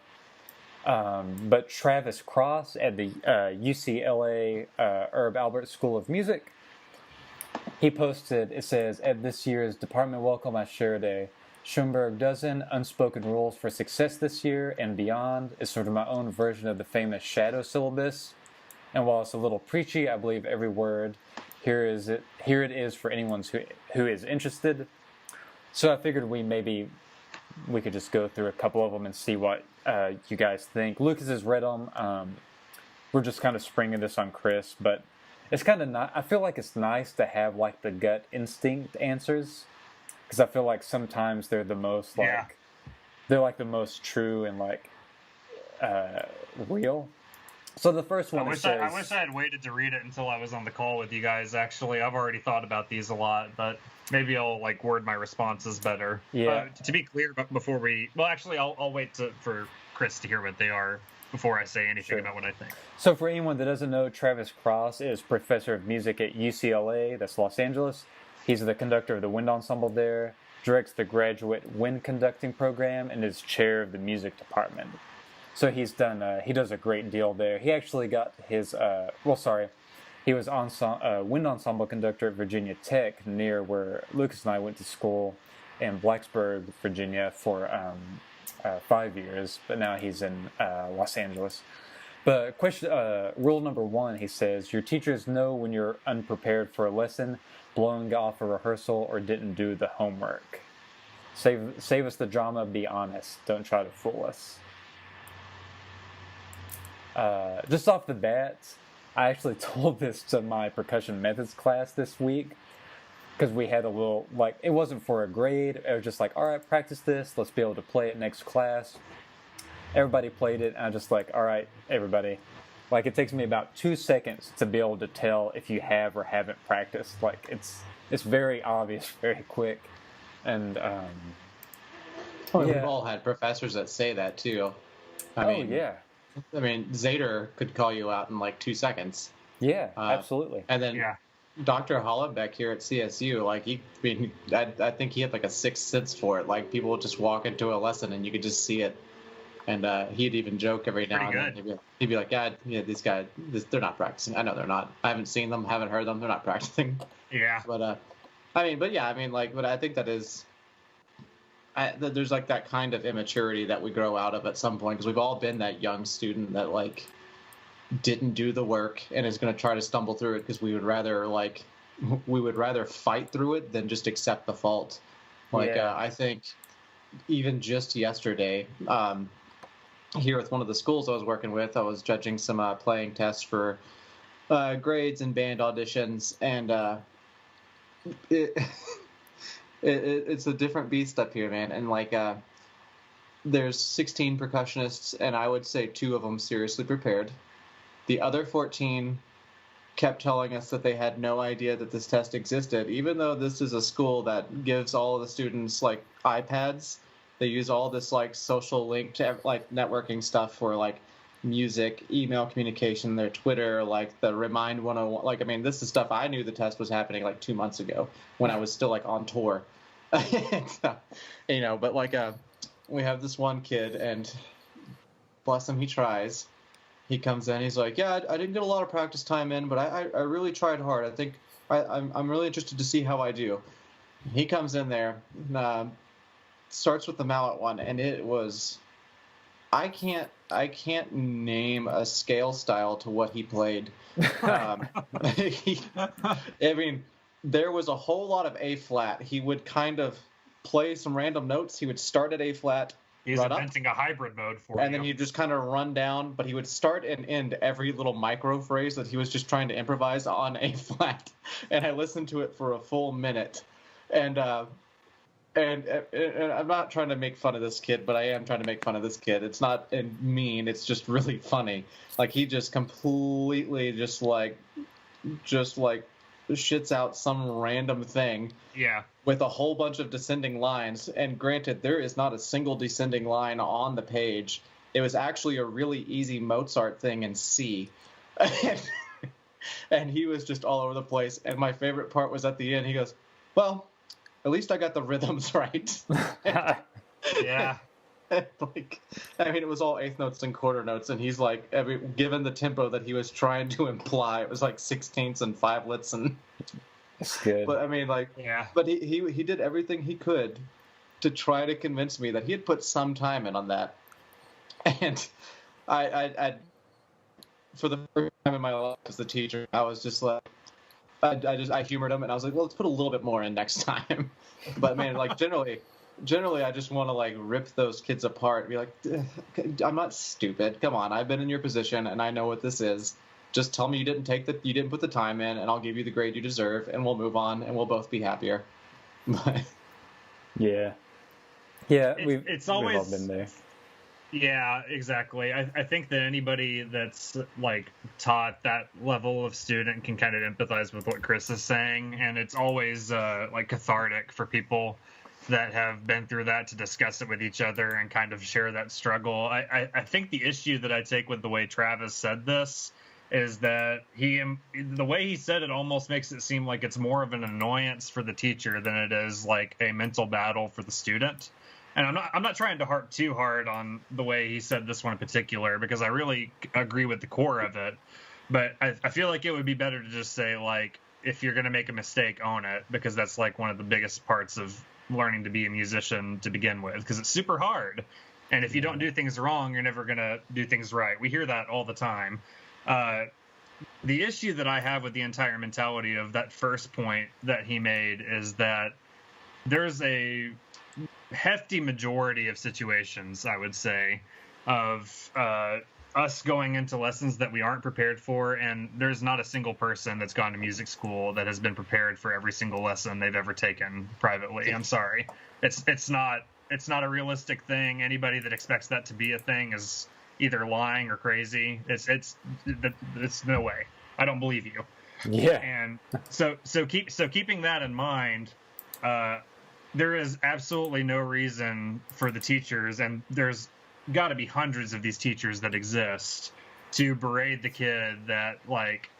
But Travis Cross at the UCLA Herb Alpert School of Music, he posted, it says, at this year's department welcome I shared a Schoenberg Dozen Unspoken Rules for Success this year and beyond. It's sort of my own version of the famous shadow syllabus. And while it's a little preachy, I believe every word. Here it is for anyone who is interested. So I figured we could just go through a couple of them and see what you guys think. Lucas has read them. We're just kind of springing this on Chris, but it's kind of I feel like it's nice to have like the gut instinct answers, because I feel like sometimes they're the most they're like the most true and like real. So the first one I wish I had waited to read it until I was on the call with you guys. Actually, I've already thought about these a lot, but maybe I'll like word my responses better. Yeah. To be clear, but before actually, I'll wait for Chris to hear what they are before I say anything about what I think. So for anyone that doesn't know, Travis Cross is professor of music at UCLA, that's Los Angeles. He's the conductor of the wind ensemble there, directs the graduate wind conducting program, and is chair of the music department. So he does a great deal there. He actually got his, he was wind ensemble conductor at Virginia Tech, near where Lucas and I went to school in Blacksburg, Virginia, for 5 years. But now he's in Los Angeles. But rule number 1, he says, your teachers know when you're unprepared for a lesson, blowing off a rehearsal, or didn't do the homework. Save us the drama, be honest. Don't try to fool us. Just off the bat, I actually told this to my percussion methods class this week, because we had a little, like, it wasn't for a grade. It was just like, all right, practice this. Let's be able to play it next class. Everybody played it, and I'm just like, all right, everybody. Like, it takes me about 2 seconds to be able to tell if you have or haven't practiced. Like, it's very obvious, very quick. And, We've all had professors that say that, too. I mean, Zader could call you out in like 2 seconds. Yeah, absolutely. And then Dr. Hollenbeck here at CSU, like I think he had like a sixth sense for it. Like people would just walk into a lesson and you could just see it. And he'd even joke every now and then. He'd be like, yeah, these guys, they're not practicing. I know they're not. I haven't seen them, haven't heard them. They're not practicing. Yeah. But I think that is. There's like that kind of immaturity that we grow out of at some point, because we've all been that young student that like didn't do the work and is going to try to stumble through it because we would rather fight through it than just accept the fault. I think even just yesterday, here with one of the schools I was working with, I was judging some playing tests for grades and band auditions, and it's a different beast up here, man. And like, there's 16 percussionists, and I would say 2 of them seriously prepared. The other 14 kept telling us that they had no idea that this test existed, even though this is a school that gives all of the students like iPads. They use all this like social link to like networking stuff for like music, email communication, their Twitter, like the Remind 101. Like, I mean, this is stuff I knew the test was happening like 2 months ago when I was still like on tour. But like we have this one kid, and bless him, he tries. He comes in, he's like, yeah, I didn't get a lot of practice time in, but I really tried hard. I think I'm really interested to see how I do. He comes in there, starts with the mallet one, and it was, I can't name a scale style to what he played. There was a whole lot of A flat. He would kind of play some random notes. He would start at A flat. He's inventing a hybrid mode for you. And then he'd just kind of run down, but he would start and end every little micro phrase that he was just trying to improvise on A flat. And I listened to it for a full minute. And I'm not trying to make fun of this kid, but I am trying to make fun of this kid. It's not mean. It's just really funny. Like, he just completely just shits out some random thing. Yeah. With a whole bunch of descending lines. And granted, there is not a single descending line on the page. It was actually a really easy Mozart thing in C. And he was just all over the place. And my favorite part was at the end. He goes, well, at least I got the rhythms right. Yeah. It was all eighth notes and quarter notes, and he's like, given the tempo that he was trying to imply, it was like sixteenths and fivelets, and that's good. But but he did everything he could to try to convince me that he had put some time in on that, and I for the first time in my life as the teacher, I was just like, I humored him, and I was like, well, let's put a little bit more in next time. But man, like generally I just want to like rip those kids apart and be like, I'm not stupid. Come on, I've been in your position and I know what this is. Just tell me you didn't put the time in, and I'll give you the grade you deserve, and we'll move on, and we'll both be happier. Yeah, it's always we've all been there. Yeah, exactly. I think that anybody that's like taught that level of student can kind of empathize with what Chris is saying, and it's always like cathartic for people that have been through that to discuss it with each other and kind of share that struggle. I think the issue that I take with the way Travis said this is that the way he said it almost makes it seem like it's more of an annoyance for the teacher than it is like a mental battle for the student. And I'm not trying to harp too hard on the way he said this one in particular, because I really agree with the core of it. But I feel like it would be better to just say, like, if you're going to make a mistake, own it, because that's like one of the biggest parts of learning to be a musician to begin with, because it's super hard. And if you don't do things wrong, you're never going to do things right. We hear that all the time. The issue that I have with the entire mentality of that first point that he made is that there's a hefty majority of situations, I would say, of us going into lessons that we aren't prepared for, and there's not a single person that's gone to music school that has been prepared for every single lesson they've ever taken privately. I'm sorry, it's not a realistic thing. Anybody that expects that to be a thing is either lying or crazy. It's no way. I don't believe you. Yeah. And keeping that in mind, there is absolutely no reason for the teachers, and there's got to be hundreds of these teachers that exist, to berate the kid that like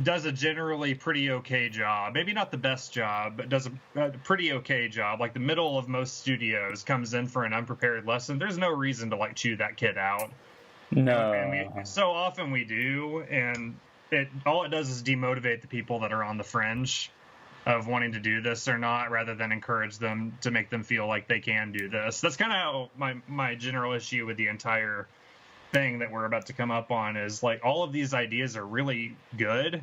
does a generally pretty okay job, maybe not the best job, but does a pretty okay job, like the middle of most studios, comes in for an unprepared lesson. There's no reason to like chew that kid out. No. And so often we do, and all it does is demotivate the people that are on the fringe of wanting to do this or not, rather than encourage them to make them feel like they can do this. That's kind of how my general issue with the entire thing that we're about to come up on is, like, all of these ideas are really good,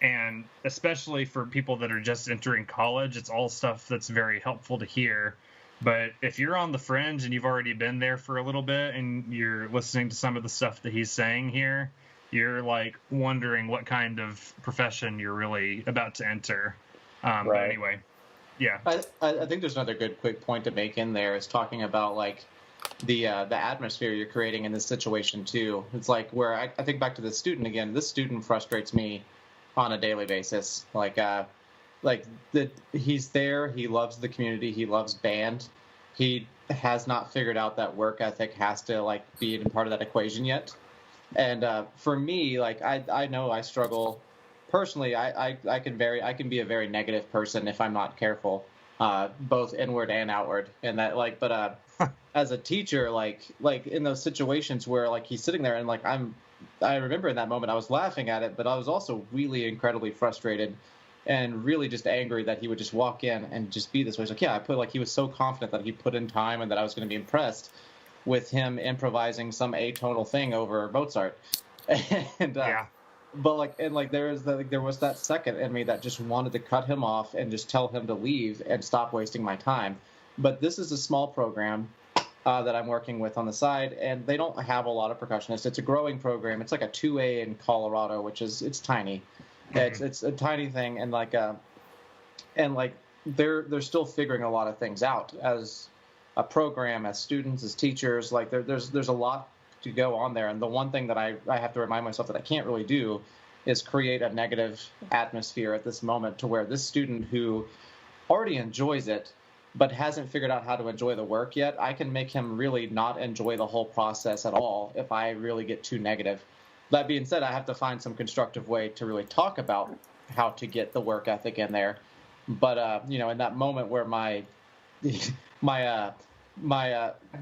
and especially for people that are just entering college, it's all stuff that's very helpful to hear. But if you're on the fringe and you've already been there for a little bit and you're listening to some of the stuff that he's saying here, you're like wondering what kind of profession you're really about to enter. Right. But anyway, yeah. I think there's another good quick point to make in there is talking about like the atmosphere you're creating in this situation too. It's like where I think back to the student again. This student frustrates me on a daily basis. He's there. He loves the community. He loves band. He has not figured out that work ethic has to like be in part of that equation yet. And for me, like I know I struggle. Personally, I can be a very negative person if I'm not careful, both inward and outward. And that but as a teacher, like in those situations where like he's sitting there and like I remember in that moment I was laughing at it, but I was also really incredibly frustrated and really just angry that he would just walk in and just be this way. It's like, yeah, he was so confident that he put in time and that I was going to be impressed with him improvising some atonal thing over Mozart. And Yeah. But there was that second in me that just wanted to cut him off and just tell him to leave and stop wasting my time. But this is a small program that I'm working with on the side, and they don't have a lot of percussionists. It's a growing program. It's like a 2A in Colorado, which is it's tiny. Mm-hmm. It's a tiny thing, and they're still figuring a lot of things out as a program, as students, as teachers. Like there's a lot to go on there, and the one thing that I have to remind myself that I can't really do is create a negative atmosphere at this moment to where this student who already enjoys it but hasn't figured out how to enjoy the work yet, I can make him really not enjoy the whole process at all if I really get too negative. That being said, I have to find some constructive way to really talk about how to get the work ethic in there. But in that moment where my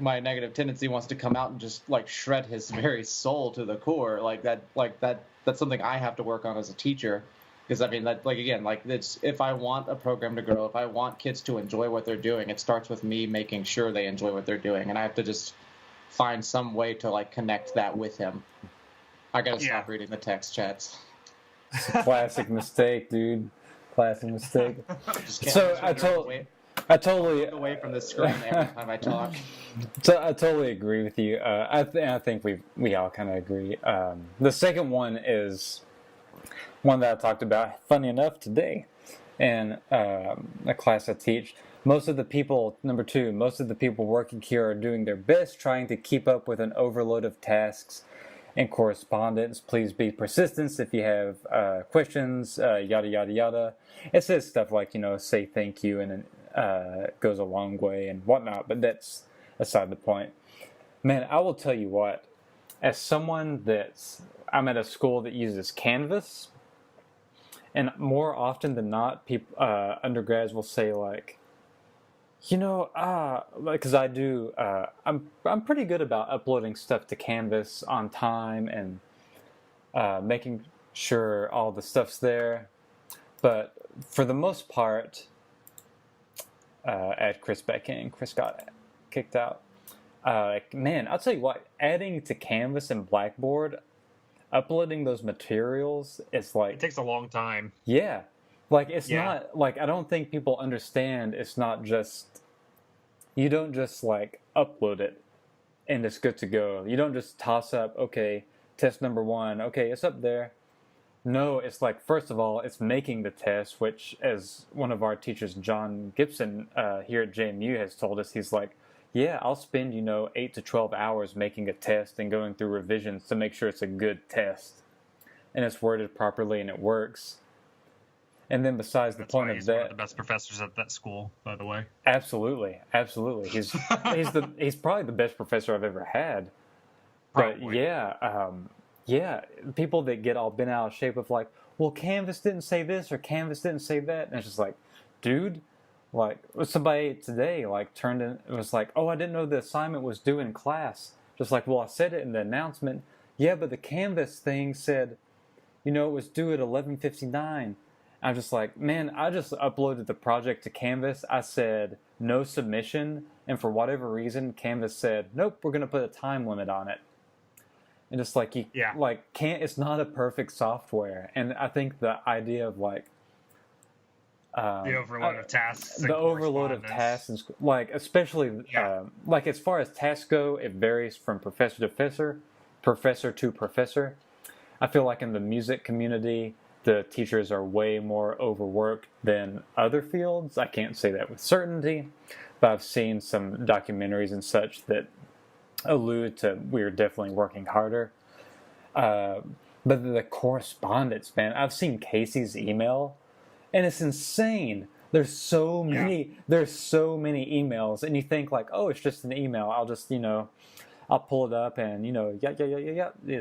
negative tendency wants to come out and just like shred his very soul to the core, that's something I have to work on as a teacher. Because I mean, if I want a program to grow, if I want kids to enjoy what they're doing, it starts with me making sure they enjoy what they're doing, and I have to just find some way to like connect that with him. I gotta stop reading the text chats. It's a classic mistake, dude. Classic mistake. So I totally away from the screen every time I talk. So I totally agree with you. I think we all kind of agree. The second one is one that I talked about, funny enough, today in a class I teach. most of the people, number two, most of the people working here are doing their best trying to keep up with an overload of tasks and correspondence. Please be persistent if you have questions, yada, yada, yada. It says stuff like, say thank you, and it goes a long way and whatnot, but that's aside the point. Man, I will tell you what, as someone I'm at a school that uses Canvas, and more often than not, people, undergrads will say like, because I do, I'm pretty good about uploading stuff to Canvas on time and making sure all the stuff's there. But for the most part, add Chris back in. Chris got kicked out. Man, I'll tell you what, adding to Canvas and Blackboard, uploading those materials, it's like... It takes a long time. Yeah. Like, it's not... Like, I don't think people understand it's not just... You don't just, like, upload it and it's good to go. You don't just toss up, okay, test number 1, okay, it's up there. No, it's like, first of all, it's making the test, which, as one of our teachers, John Gibson, here at JMU has told us, he's like, yeah, I'll spend, 8 to 12 hours making a test and going through revisions to make sure it's a good test. And it's worded properly and it works. And then besides the point of that... He's one of the best professors at that school, by the way. Absolutely. Absolutely. He's probably the best professor I've ever had. Probably. But yeah, people that get all bent out of shape of like, well, Canvas didn't say this or Canvas didn't say that. And it's just like, dude... Like, somebody today, like, turned in, it was like, oh, I didn't know the assignment was due in class. Just like, well, I said it in the announcement. Yeah, but the Canvas thing said, it was due at 11:59. I'm just like, man, I just uploaded the project to Canvas. I said, no submission. And for whatever reason, Canvas said, nope, we're going to put a time limit on it. And just like, it's not a perfect software. And I think the idea of like, the overload of tasks. The overload of tasks, like especially like as far as tasks go, it varies from professor to professor. I feel like in the music community, the teachers are way more overworked than other fields. I can't say that with certainty, but I've seen some documentaries and such that allude to we're definitely working harder. But the correspondence, man, I've seen Casey's email. And it's insane. There's so many emails, and you think like, oh, it's just an email. I'll just, I'll pull it up and,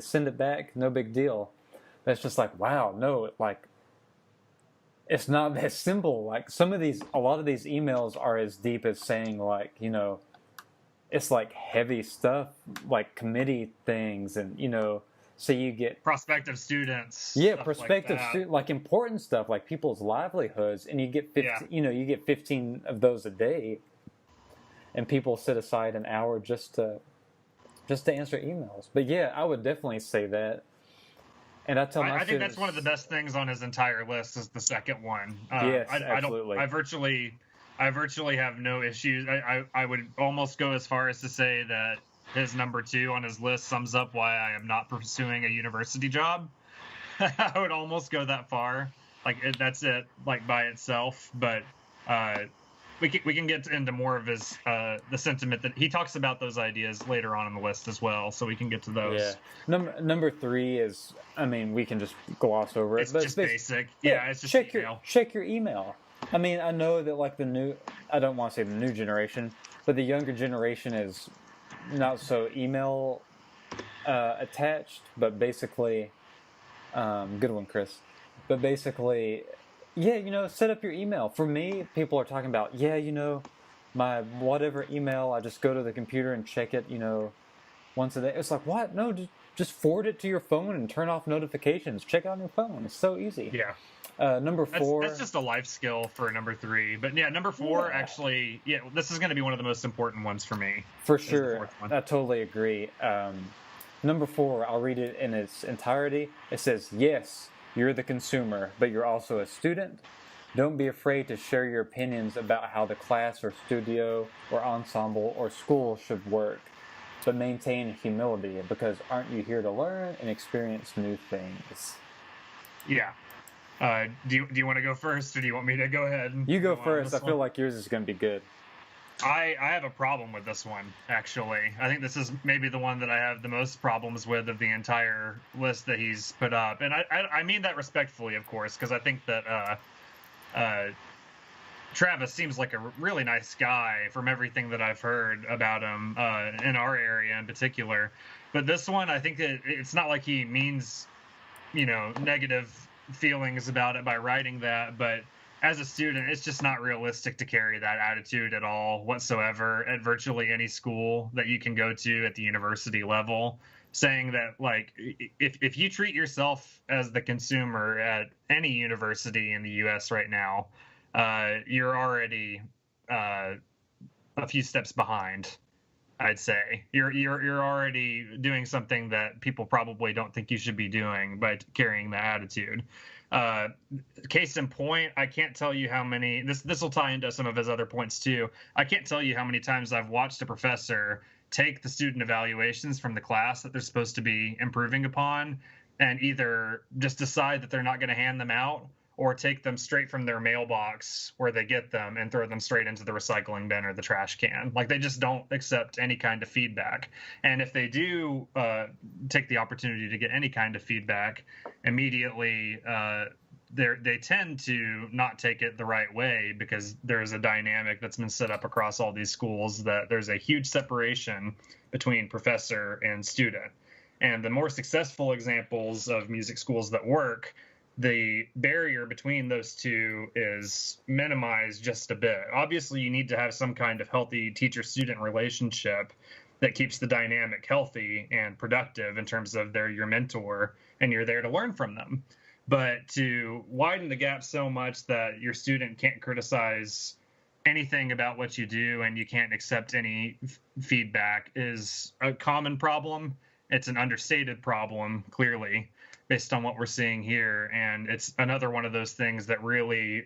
send it back. No big deal. But it's just like, wow, no, like, it's not that simple. Like a lot of these emails are as deep as saying like, it's like heavy stuff, like committee things and, so you get prospective students. Yeah, prospective students, like important stuff, like people's livelihoods, and you get 15, you get 15 of those a day, and people set aside an hour just to answer emails. But yeah, I would definitely say that. And I tell my students, I think that's one of the best things on his entire list is the second one. Yes, absolutely. I virtually have no issues. I would almost go as far as to say that his number 2 on his list sums up why I am not pursuing a university job. I would almost go that far. Like that's it, like by itself. But we can get into more of his the sentiment that he talks about those ideas later on in the list as well. So we can get to those. Yeah. Number 3 is, I mean, we can just gloss over it. It's just basic. Yeah, it's just email. Check your email. I mean, I know that like I don't want to say the new generation, but the younger generation is not so email attached, but basically, good one, Chris. But basically, set up your email. For me, people are talking about, my whatever email, I just go to the computer and check it, once a day. It's like, what? No, just forward it to your phone and turn off notifications. Check it on your phone. It's so easy. Yeah. Number 4. That's just a life skill for number 3. But yeah, number 4 actually, this is going to be one of the most important ones for me. For sure. I totally agree. Number 4, I'll read it in its entirety. It says, yes, you're the consumer, but you're also a student. Don't be afraid to share your opinions about how the class or studio or ensemble or school should work. But maintain humility, because aren't you here to learn and experience new things? Yeah. Do you want to go first, or do you want me to go ahead? And You go on first. this I feel one? like yours is going to be good. I have a problem with this one, actually. I think this is maybe the one that I have the most problems with of the entire list that he's put up. And I mean that respectfully, of course, because I think that Travis seems like a really nice guy from everything that I've heard about him in our area in particular. But this one, I think that it's not like he means, negative feelings about it by writing that, but as a student, it's just not realistic to carry that attitude at all whatsoever at virtually any school that you can go to at the university level. Saying that, like, if you treat yourself as the consumer at any university in the U.S. right now, you're already a few steps behind. I'd say you're already doing something that people probably don't think you should be doing by carrying that attitude. Uh, Case in point, I can't tell you how many. This will tie into some of his other points too. I can't tell you how many times I've watched a professor take the student evaluations from the class that they're supposed to be improving upon, and either just decide that they're not going to hand them out, or take them straight from their mailbox where they get them and throw them straight into the recycling bin or the trash can. Like, they just don't accept any kind of feedback. And if they do take the opportunity to get any kind of feedback, immediately they tend to not take it the right way, because there's a dynamic that's been set up across all these schools that there's a huge separation between professor and student. And the more successful examples of music schools that work, the barrier between those two is minimized just a bit. Obviously, you need to have some kind of healthy teacher-student relationship that keeps the dynamic healthy and productive in terms of they're your mentor and you're there to learn from them. But to widen the gap so much that your student can't criticize anything about what you do and you can't accept any feedback is a common problem. It's an understated problem, clearly, based on what we're seeing here. And it's another one of those things that really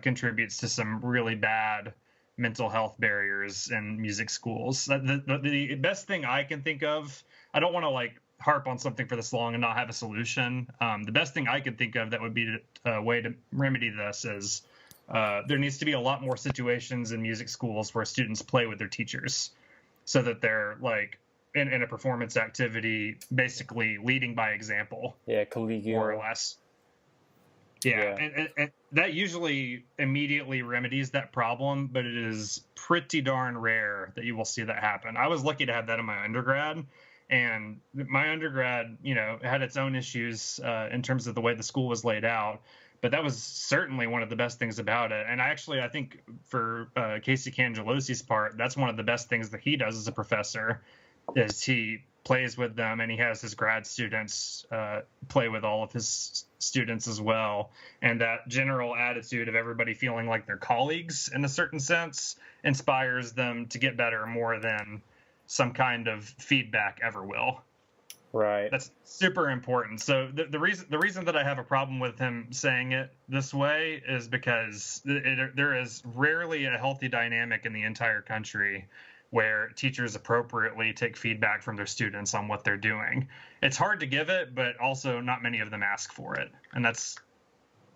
contributes to some really bad mental health barriers in music schools. The best thing I can think of, I don't want to like harp on something for this long and not have a solution. The best thing I could think of that would be a way to remedy this is there needs to be a lot more situations in music schools where students play with their teachers, so that they're like in a performance activity, basically leading by example. Yeah, collegial. More or less. Yeah. And that usually immediately remedies that problem, but it is pretty darn rare that you will see that happen. I was lucky to have that in my undergrad, and my undergrad, had its own issues in terms of the way the school was laid out, but that was certainly one of the best things about it. And I think for Casey Cangelosi's part, that's one of the best things that he does as a professor, is he plays with them, and he has his grad students play with all of his students as well. And that general attitude of everybody feeling like they're colleagues in a certain sense inspires them to get better more than some kind of feedback ever will. Right. That's super important. So the reason that I have a problem with him saying it this way is because there is rarely a healthy dynamic in the entire country where teachers appropriately take feedback from their students on what they're doing. It's hard to give it, but also not many of them ask for it. And that's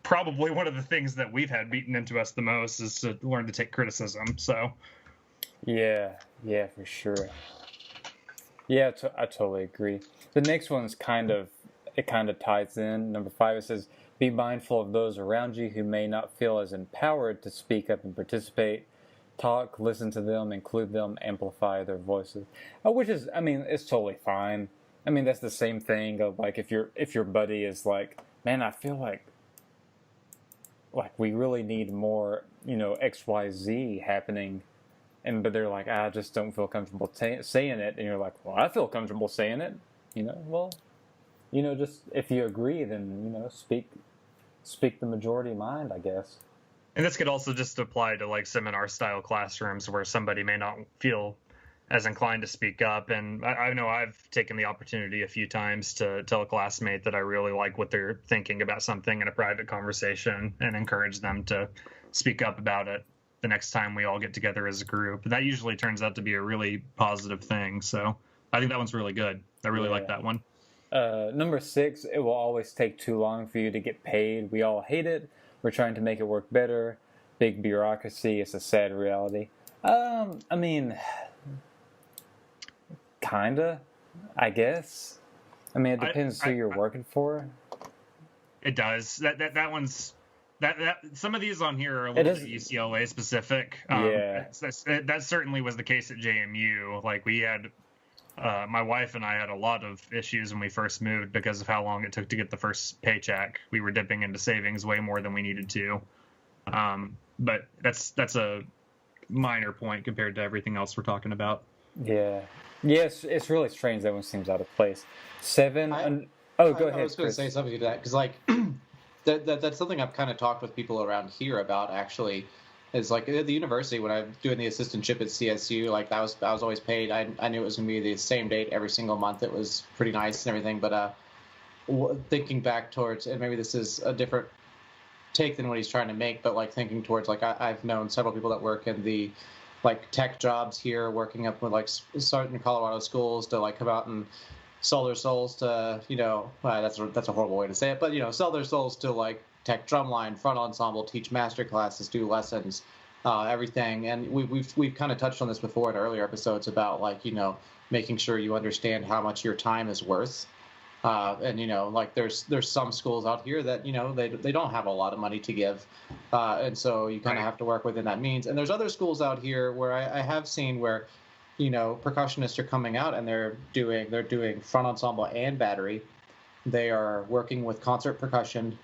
probably one of the things that we've had beaten into us the most, is to learn to take criticism. So yeah, for sure. Yeah, I totally agree. The next one is kind of ties in. Number 5, it says, be mindful of those around you who may not feel as empowered to speak up and participate. Talk, listen to them, include them, amplify their voices. Which is, it's totally fine. That's the same thing of like if your buddy is like, man, I feel like we really need more, XYZ happening, but they're like, I just don't feel comfortable saying it, and you're like, well, I feel comfortable saying it. Just if you agree, then speak the majority mind, I guess. And this could also just apply to like seminar-style classrooms where somebody may not feel as inclined to speak up. And I know I've taken the opportunity a few times to tell a classmate that I really like what they're thinking about something in a private conversation, and encourage them to speak up about it the next time we all get together as a group. That usually turns out to be a really positive thing. So I think that one's really good. I really like that one. Number 6, it will always take too long for you to get paid. We all hate it. We're trying to make it work better. Big bureaucracy. It's a sad reality. I mean, kinda, I guess. I mean, it depends who you're working for. It does. That one's that some of these on here are a little bit UCLA specific. Yeah. That certainly was the case at JMU. Like we had, my wife and I had a lot of issues when we first moved because of how long it took to get the first paycheck. We were dipping into savings way more than we needed to. But that's a minor point compared to everything else we're talking about. Yeah. Yes, it's really strange that one seems out of place. 7. Go ahead. I was going to say something to that because, like, that's something I've kind of talked with people around here about. Actually, is like at the university when I'm doing the assistantship at CSU. Like, I was always paid. I knew it was going to be the same date every single month. It was pretty nice and everything. But thinking back towards, and maybe this is a different take than what he's trying to make, but like thinking towards, like I've known several people that work in the like tech jobs here, working up with like certain Colorado schools to like come out and sell their souls to, that's a horrible way to say it, but sell their souls to like tech drumline, front ensemble, teach master classes, do lessons, everything. And we've kind of touched on this before in earlier episodes about like making sure you understand how much your time is worth. And like there's some schools out here that they don't have a lot of money to give, and so you kind of have to work within that means. And there's other schools out here where I have seen where percussionists are coming out and they're doing front ensemble and battery. They are working with concert percussion,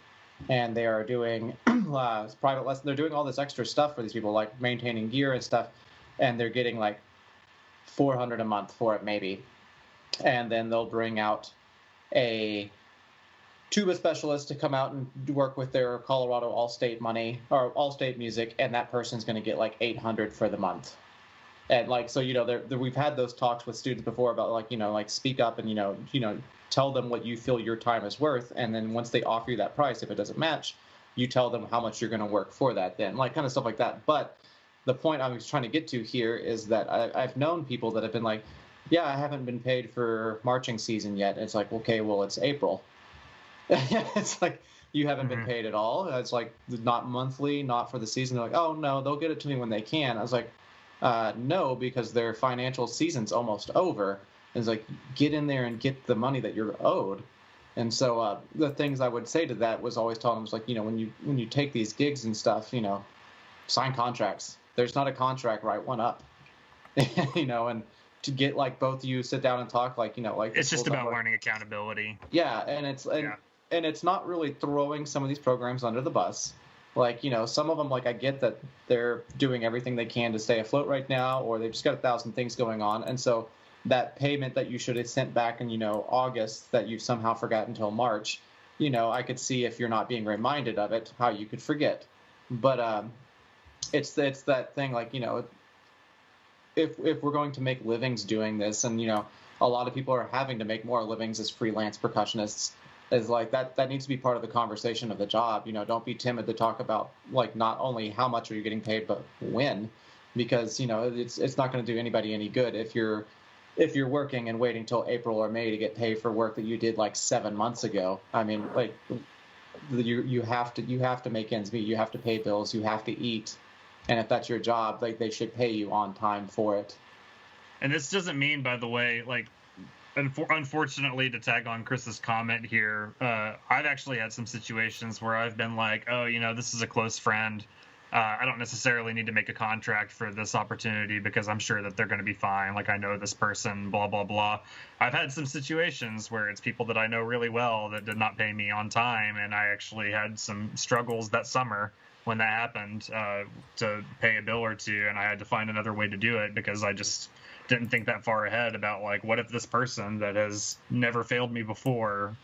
and they are doing private lessons. They're doing all this extra stuff for these people, like maintaining gear and stuff, and they're getting like $400 a month for it maybe, and then they'll bring out a tuba specialist to come out and work with their Colorado All-State money or All-State music, and that person's going to get like $800 for the month. And like, so we've had those talks with students before about like like speak up and tell them what you feel your time is worth, and then once they offer you that price, if it doesn't match, you tell them how much you're going to work for that. Then like kind of stuff like that. But the point I was trying to get to here is that I've known people that have been like, yeah, I haven't been paid for marching season yet. It's like, okay, well, it's April. It's like, you haven't been paid at all. It's like, not monthly, not for the season. They're like, oh, no, they'll get it to me when they can. I was like, no, because their financial season's almost over. And it's like, get in there and get the money that you're owed. And so the things I would say to that was always telling them was like, when you take these gigs and stuff, sign contracts. There's not a contract, write one up. And to get like both of you sit down and talk, like like it's just about learning accountability. Yeah, and it's not really throwing some of these programs under the bus. Like some of them, like I get that they're doing everything they can to stay afloat right now, or they've just got 1,000 things going on, and so that payment that you should have sent back in August that you've somehow forgotten until March, I could see if you're not being reminded of it, how you could forget. But it's that thing like if we're going to make livings doing this, and a lot of people are having to make more livings as freelance percussionists, is like that needs to be part of the conversation of the job. Don't be timid to talk about like not only how much are you getting paid, but when, because it's not going to do anybody any good if you're working and waiting till April or May to get paid for work that you did like 7 months ago. I mean, like you have to make ends meet. You have to pay bills. You have to eat. And if that's your job, like they should pay you on time for it. And this doesn't mean, by the way, like, unfortunately, to tag on Chris's comment here, I've actually had some situations where I've been like, oh, this is a close friend. I don't necessarily need to make a contract for this opportunity because I'm sure that they're going to be fine. Like, I know this person, blah, blah, blah. I've had some situations where it's people that I know really well that did not pay me on time, and I actually had some struggles that summer when that happened, to pay a bill or two, and I had to find another way to do it because I just didn't think that far ahead about like, what if this person that has never failed me before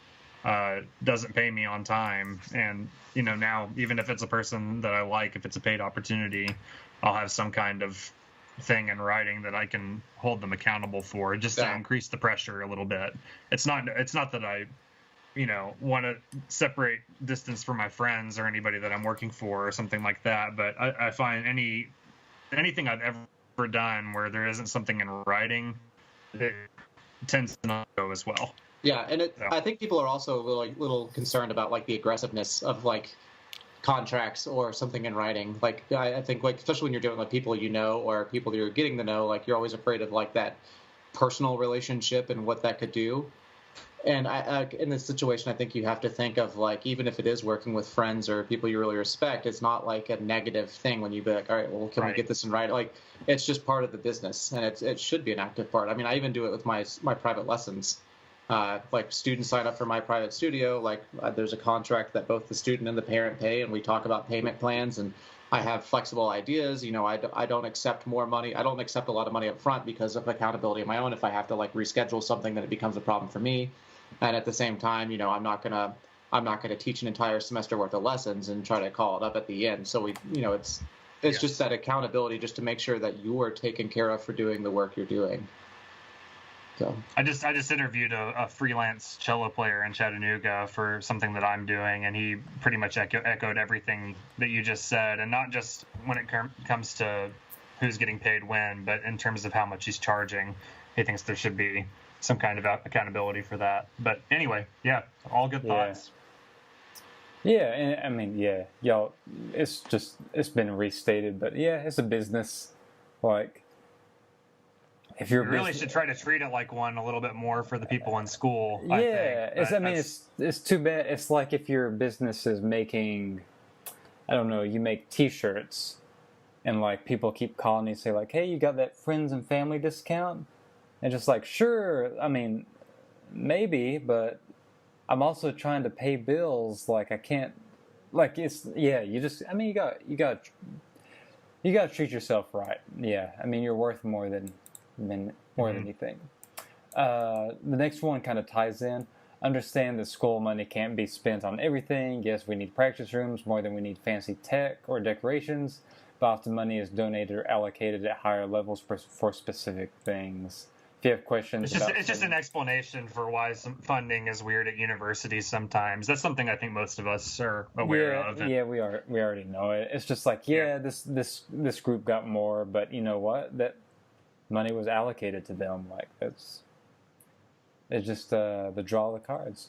doesn't pay me on time? And now even if it's a person that I like, if it's a paid opportunity, I'll have some kind of thing in writing that I can hold them accountable for, just to increase the pressure a little bit. It's not that I want to separate distance from my friends or anybody that I'm working for or something like that. But I find anything I've ever done where there isn't something in writing, it tends to not go as well. Yeah, and So, I think people are also a little concerned about like the aggressiveness of like contracts or something in writing. Like I think like especially when you're dealing with people you know or people you're getting to know, like you're always afraid of like that personal relationship and what that could do. And in this situation, I think you have to think of like even if it is working with friends or people you really respect, it's not like a negative thing when you be like, all right, well, can we get this in writing? Like it's just part of the business, and it should be an active part. I mean, I even do it with my private lessons. Like students sign up for my private studio. Like there's a contract that both the student and the parent pay, and we talk about payment plans. And I have flexible ideas. You know, I don't accept more money. I don't accept a lot of money up front because of accountability of my own. If I have to like reschedule something, then it becomes a problem for me. And at the same time, you know, I'm not gonna teach an entire semester worth of lessons and try to call it up at the end. So it's just that accountability just to make sure that you are taken care of for doing the work you're doing. So I just interviewed a freelance cello player in Chattanooga for something that I'm doing, and he pretty much echoed everything that you just said, and not just when it comes to who's getting paid when, but in terms of how much he's charging. He thinks there should be some kind of accountability for that. But anyway, yeah, all good thoughts. Yeah, and I mean, yeah, y'all, it's been restated, but yeah, it's a business. Like, if you're You really should try to treat it like one a little bit more for the people in school. Yeah, I think. it's too bad. It's like if your business is making, I don't know, you make T-shirts, and like people keep calling you and say like, hey, you got that friends and family discount? And just like, sure, I mean, maybe, but I'm also trying to pay bills. Like I can't, like it's you just, I mean, you got to treat yourself right. Yeah, I mean, you're worth more than you think. The next one kind of ties in. Understand that school money can't be spent on everything. Yes, we need practice rooms more than we need fancy tech or decorations, but often money is donated or allocated at higher levels for specific things. If you have questions, it's just an explanation for why some funding is weird at universities sometimes. That's something I think most of us are aware of. Yeah, we already know it. It's just like, this group got more, but you know what? That money was allocated to them. Like it's just the draw of the cards.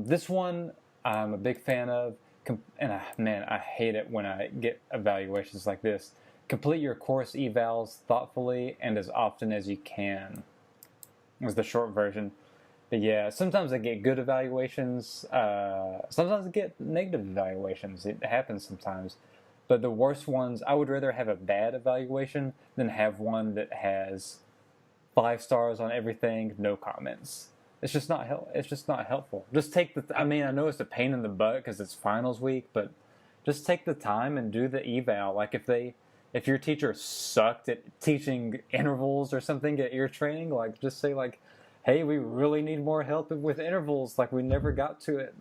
This one I'm a big fan of, and I hate it when I get evaluations like this. Complete your course evals thoughtfully and as often as you can, is the short version. But yeah, sometimes I get good evaluations. Sometimes I get negative evaluations. It happens sometimes. But the worst ones, I would rather have a bad evaluation than have one that has 5 stars on everything, no comments. It's just not helpful. Just take I mean, I know it's a pain in the butt because it's finals week, but just take the time and do the eval. Like if your teacher sucked at teaching intervals or something at your training, like just say like, hey, we really need more help with intervals. Like we never got to it.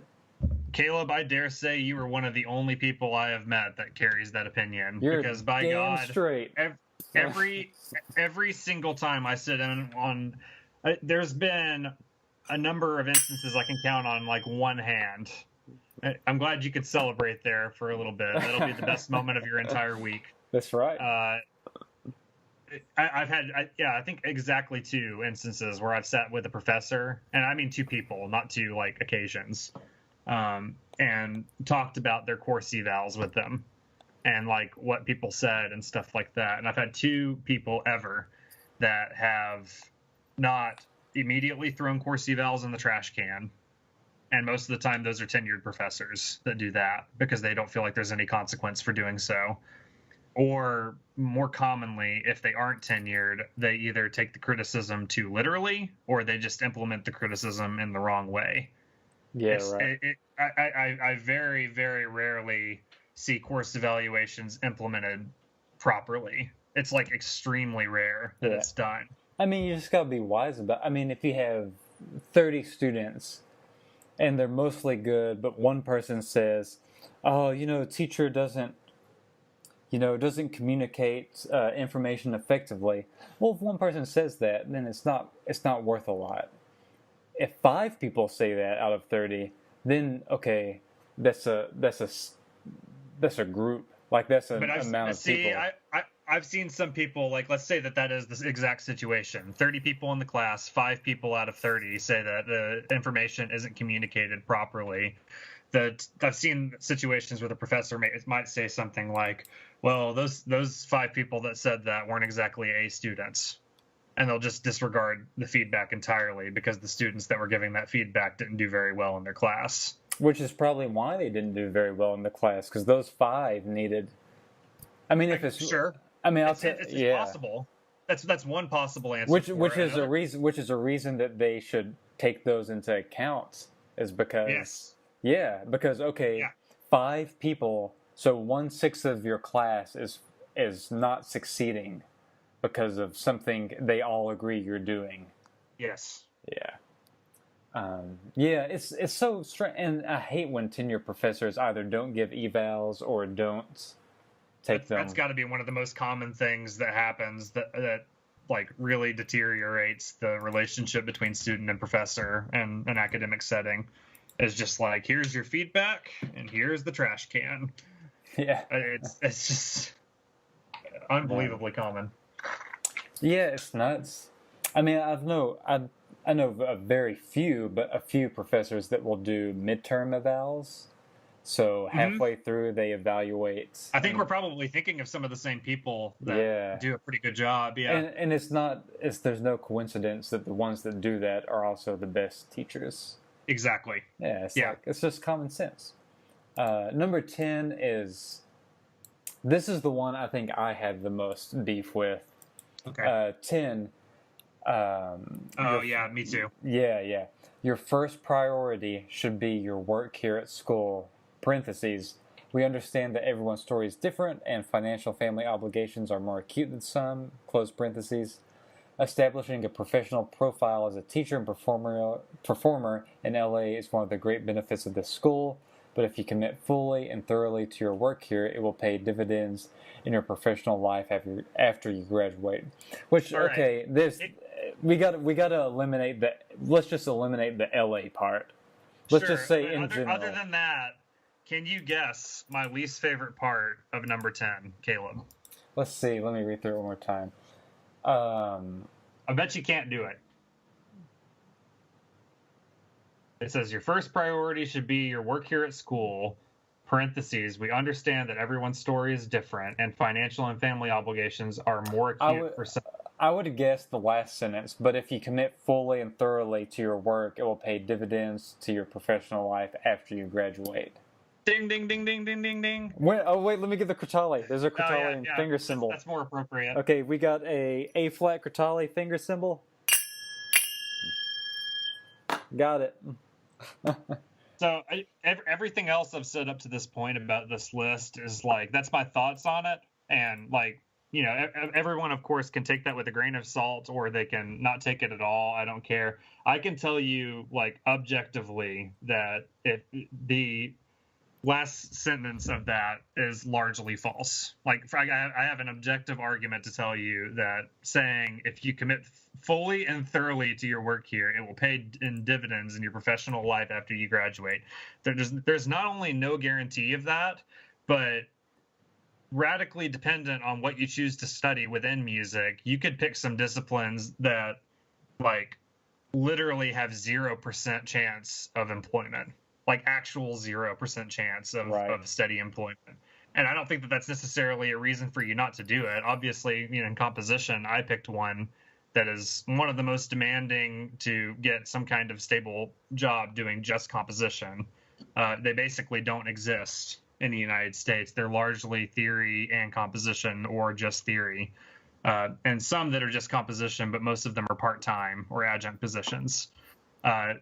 Caleb, I dare say you are one of the only people I have met that carries that opinion. You're because by damn God, straight. every single time I sit in on, there's been a number of instances I can count on like one hand. I'm glad you could celebrate there for a little bit. That'll be the best moment of your entire week. That's right. I've had, I think exactly 2 instances where I've sat with a professor, and I mean 2 people, not 2 like occasions, and talked about their course evals with them and like what people said and stuff like that. And I've had 2 people ever that have not immediately thrown course evals in the trash can. And most of the time, those are tenured professors that do that because they don't feel like there's any consequence for doing so. Or more commonly, if they aren't tenured, they either take the criticism too literally or they just implement the criticism in the wrong way. Yeah, right. I very, very rarely see course evaluations implemented properly. It's like extremely rare that it's done. I mean, you just got to be wise about it. I mean, if you have 30 students and they're mostly good, but one person says, oh, teacher doesn't communicate information effectively. Well, if one person says that, then it's not worth a lot. If 5 people say that out of 30, then okay, that's a group. Like that's an amount of people. I've seen some people, like, let's say that is the exact situation. 30 people in the class, 5 people out of 30 say that the information isn't communicated properly. That I've seen situations where the professor might say something like, well, those 5 people that said that weren't exactly A students. And they'll just disregard the feedback entirely because the students that were giving that feedback didn't do very well in their class. Which is probably why they didn't do very well in the class, because those 5 needed. I mean, if it's sure, I mean, it's possible. That's one possible answer. Which is a reason that they should take those into account, is because because 5 people, so 1/6 of your class is not succeeding because of something they all agree you're doing. Yes. Yeah. It's so strange, and I hate when tenure professors either don't give evals or don't take them. That's got to be one of the most common things that happens that like really deteriorates the relationship between student and professor in an academic setting. Is just like, here's your feedback and here's the trash can. Yeah, it's just unbelievably common. Yeah, it's nuts. I mean, I know a very few, but a few professors that will do midterm evals. So halfway through, they evaluate. I think we're probably thinking of some of the same people that do a pretty good job. Yeah, and there's no coincidence that the ones that do that are also the best teachers. Exactly. Yeah, it's just common sense. Number 10 is. This is the one I think I had the most beef with. Okay. 10. Me too. Yeah. Your first priority should be your work here at school. Parentheses. We understand that everyone's story is different and financial family obligations are more acute than some. Close parentheses. Establishing a professional profile as a teacher and performer in LA is one of the great benefits of this school. But if you commit fully and thoroughly to your work here, it will pay dividends in your professional life after you graduate. Which, okay, we got to eliminate the. Let's just eliminate the LA part. Let's just say in general. Other than that, can you guess my least favorite part of number 10, Caleb? Let's see. Let me read through it one more time. I bet you can't do it. It says your first priority should be your work here at school. Parentheses, we understand that everyone's story is different and financial and family obligations are more acute for some. I would have guessed the last sentence, but if you commit fully and thoroughly to your work, it will pay dividends to your professional life after you graduate. Ding, ding, ding, ding, ding, ding, ding. Wait, let me get the crotale. There's a crotale finger symbol. That's more appropriate. Okay, we got a flat crotale finger symbol. Got it. So everything else I've said up to this point about this list is like, that's my thoughts on it. And like, you know, everyone, of course, can take that with a grain of salt or they can not take it at all. I don't care. I can tell you, like, objectively that the last sentence of that is largely false. Like, I have an objective argument to tell you that saying if you commit fully and thoroughly to your work here, it will pay in dividends in your professional life after you graduate. There's not only no guarantee of that, but radically dependent on what you choose to study within music, you could pick some disciplines that, like, literally have 0% chance of employment. Like actual 0% chance of steady employment. And I don't think that that's necessarily a reason for you not to do it. Obviously, you know, in composition, I picked one that is one of the most demanding to get some kind of stable job doing just composition. They basically don't exist in the United States. They're largely theory and composition or just theory. And some that are just composition, but most of them are part-time or adjunct positions.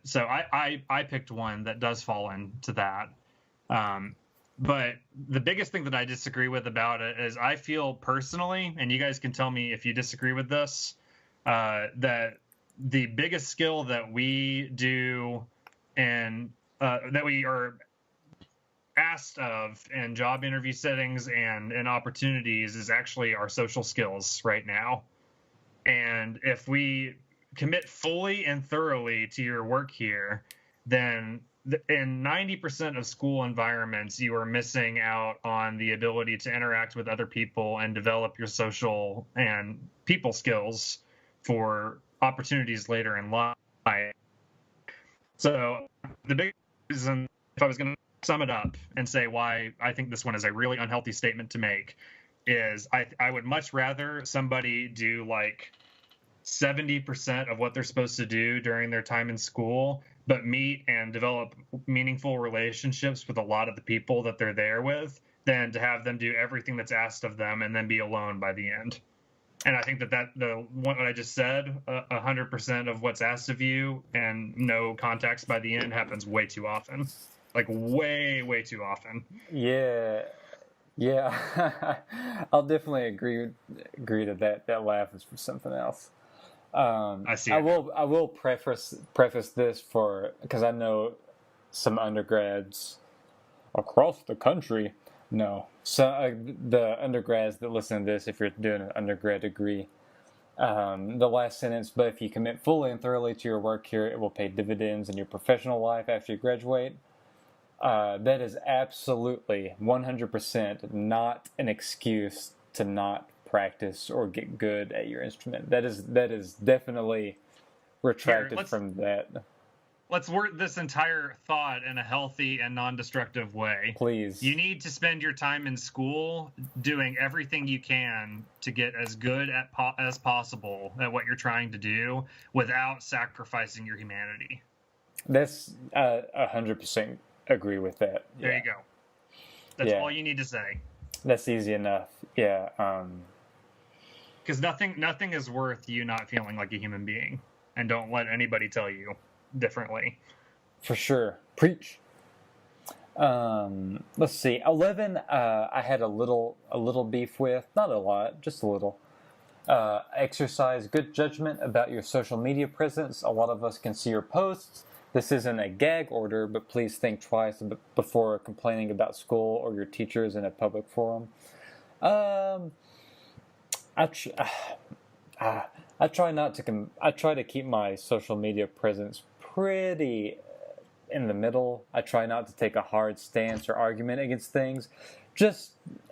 So I picked one that does fall into that. But the biggest thing that I disagree with about it is I feel personally, and you guys can tell me if you disagree with this, that the biggest skill that we do and that we are asked of in job interview settings and in opportunities is actually our social skills right now. And if we commit fully and thoroughly to your work here, then in 90% of school environments, you are missing out on the ability to interact with other people and develop your social and people skills for opportunities later in life. So the big reason, if I was going to sum it up and say why I think this one is a really unhealthy statement to make, is I would much rather somebody do like 70% of what they're supposed to do during their time in school, but meet and develop meaningful relationships with a lot of the people that they're there with, than to have them do everything that's asked of them and then be alone by the end. And I think that the what I just said, 100% of what's asked of you and no context by the end happens way too often, like way too often. Yeah. I'll definitely agree to that. That laugh is for something else. I see. I will preface this because I know some undergrads across the country. No, so the undergrads that listen to this, if you're doing an undergrad degree, the last sentence. But if you commit fully and thoroughly to your work here, it will pay dividends in your professional life after you graduate. That is absolutely 100% not an excuse to not practice or get good at your instrument. That is definitely retracted from that. Let's word this entire thought in a healthy and non-destructive way. Please. You need to spend your time in school doing everything you can to get as good as possible at what you're trying to do without sacrificing your humanity. That's 100% agree with that. There you go. That's all you need to say. That's easy enough. Yeah. Because nothing is worth you not feeling like a human being, and don't let anybody tell you differently. For sure. Preach. Let's see. 11. I had a little beef with, not a lot, just a little. Exercise good judgment about your social media presence. A lot of us can see your posts. This isn't a gag order, but please think twice before complaining about school or your teachers in a public forum. I try to keep my social media presence pretty in the middle. I try not to take a hard stance or argument against things.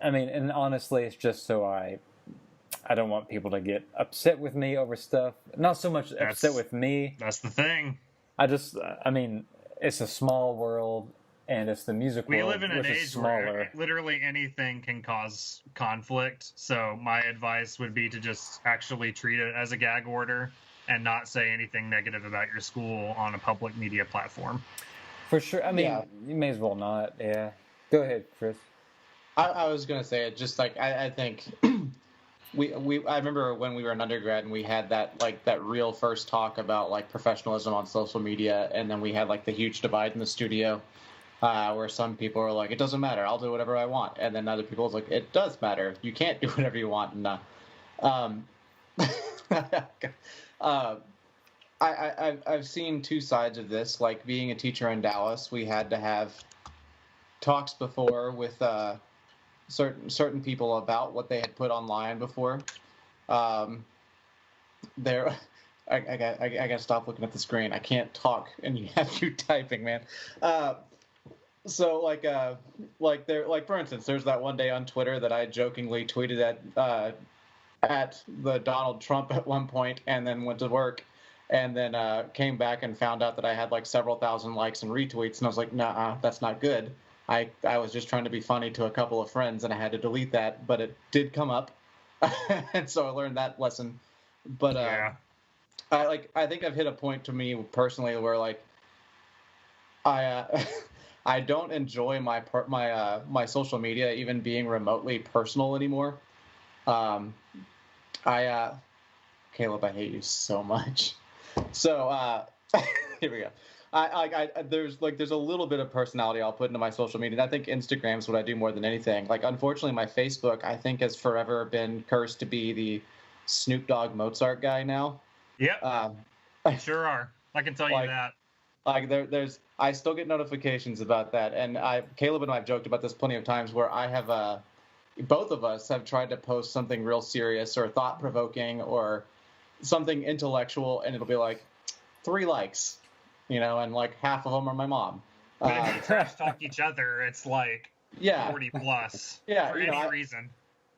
And honestly, it's just so I don't want people to get upset with me over stuff. Not so much upset with me. That's the thing. It's a small world, and it's the music world, we live in an age where literally anything can cause conflict. So my advice would be to just actually treat it as a gag order and not say anything negative about your school on a public media platform. For sure. You may as well not. Yeah. Go ahead, Chris. I was going to say it just like, I think I remember when we were an undergrad and we had that real first talk about like professionalism on social media. And then we had like the huge divide in the studio where some people were like, it doesn't matter, I'll do whatever I want. And then other people was like, it does matter. You can't do whatever you want. And I've seen two sides of this. Like being a teacher in Dallas, we had to have talks before with certain people about what they had put online before. I gotta stop looking at the screen. I can't talk, and you have you typing, man. So for instance, there's that one day on Twitter that I jokingly tweeted at the Donald Trump at one point, and then went to work, and then came back and found out that I had like several thousand likes and retweets, and I was like, nah, that's not good. I was just trying to be funny to a couple of friends, and I had to delete that, but it did come up, and so I learned that lesson. But I think I've hit a point to me personally where like I don't enjoy my social media even being remotely personal anymore. Caleb, I hate you so much. So here we go. There's a little bit of personality I'll put into my social media. And I think Instagram's what I do more than anything. Like, unfortunately, my Facebook, I think, has forever been cursed to be the Snoop Dogg Mozart guy now. Yep. Sure are. I can tell you that. Like, I still get notifications about that. And Caleb and I have joked about this plenty of times where I have, both of us have tried to post something real serious or thought-provoking or something intellectual, and it'll be like 3 likes. And like half of them are my mom. But if you trash talk each other, it's like yeah, 40 plus yeah. for You know, any reason.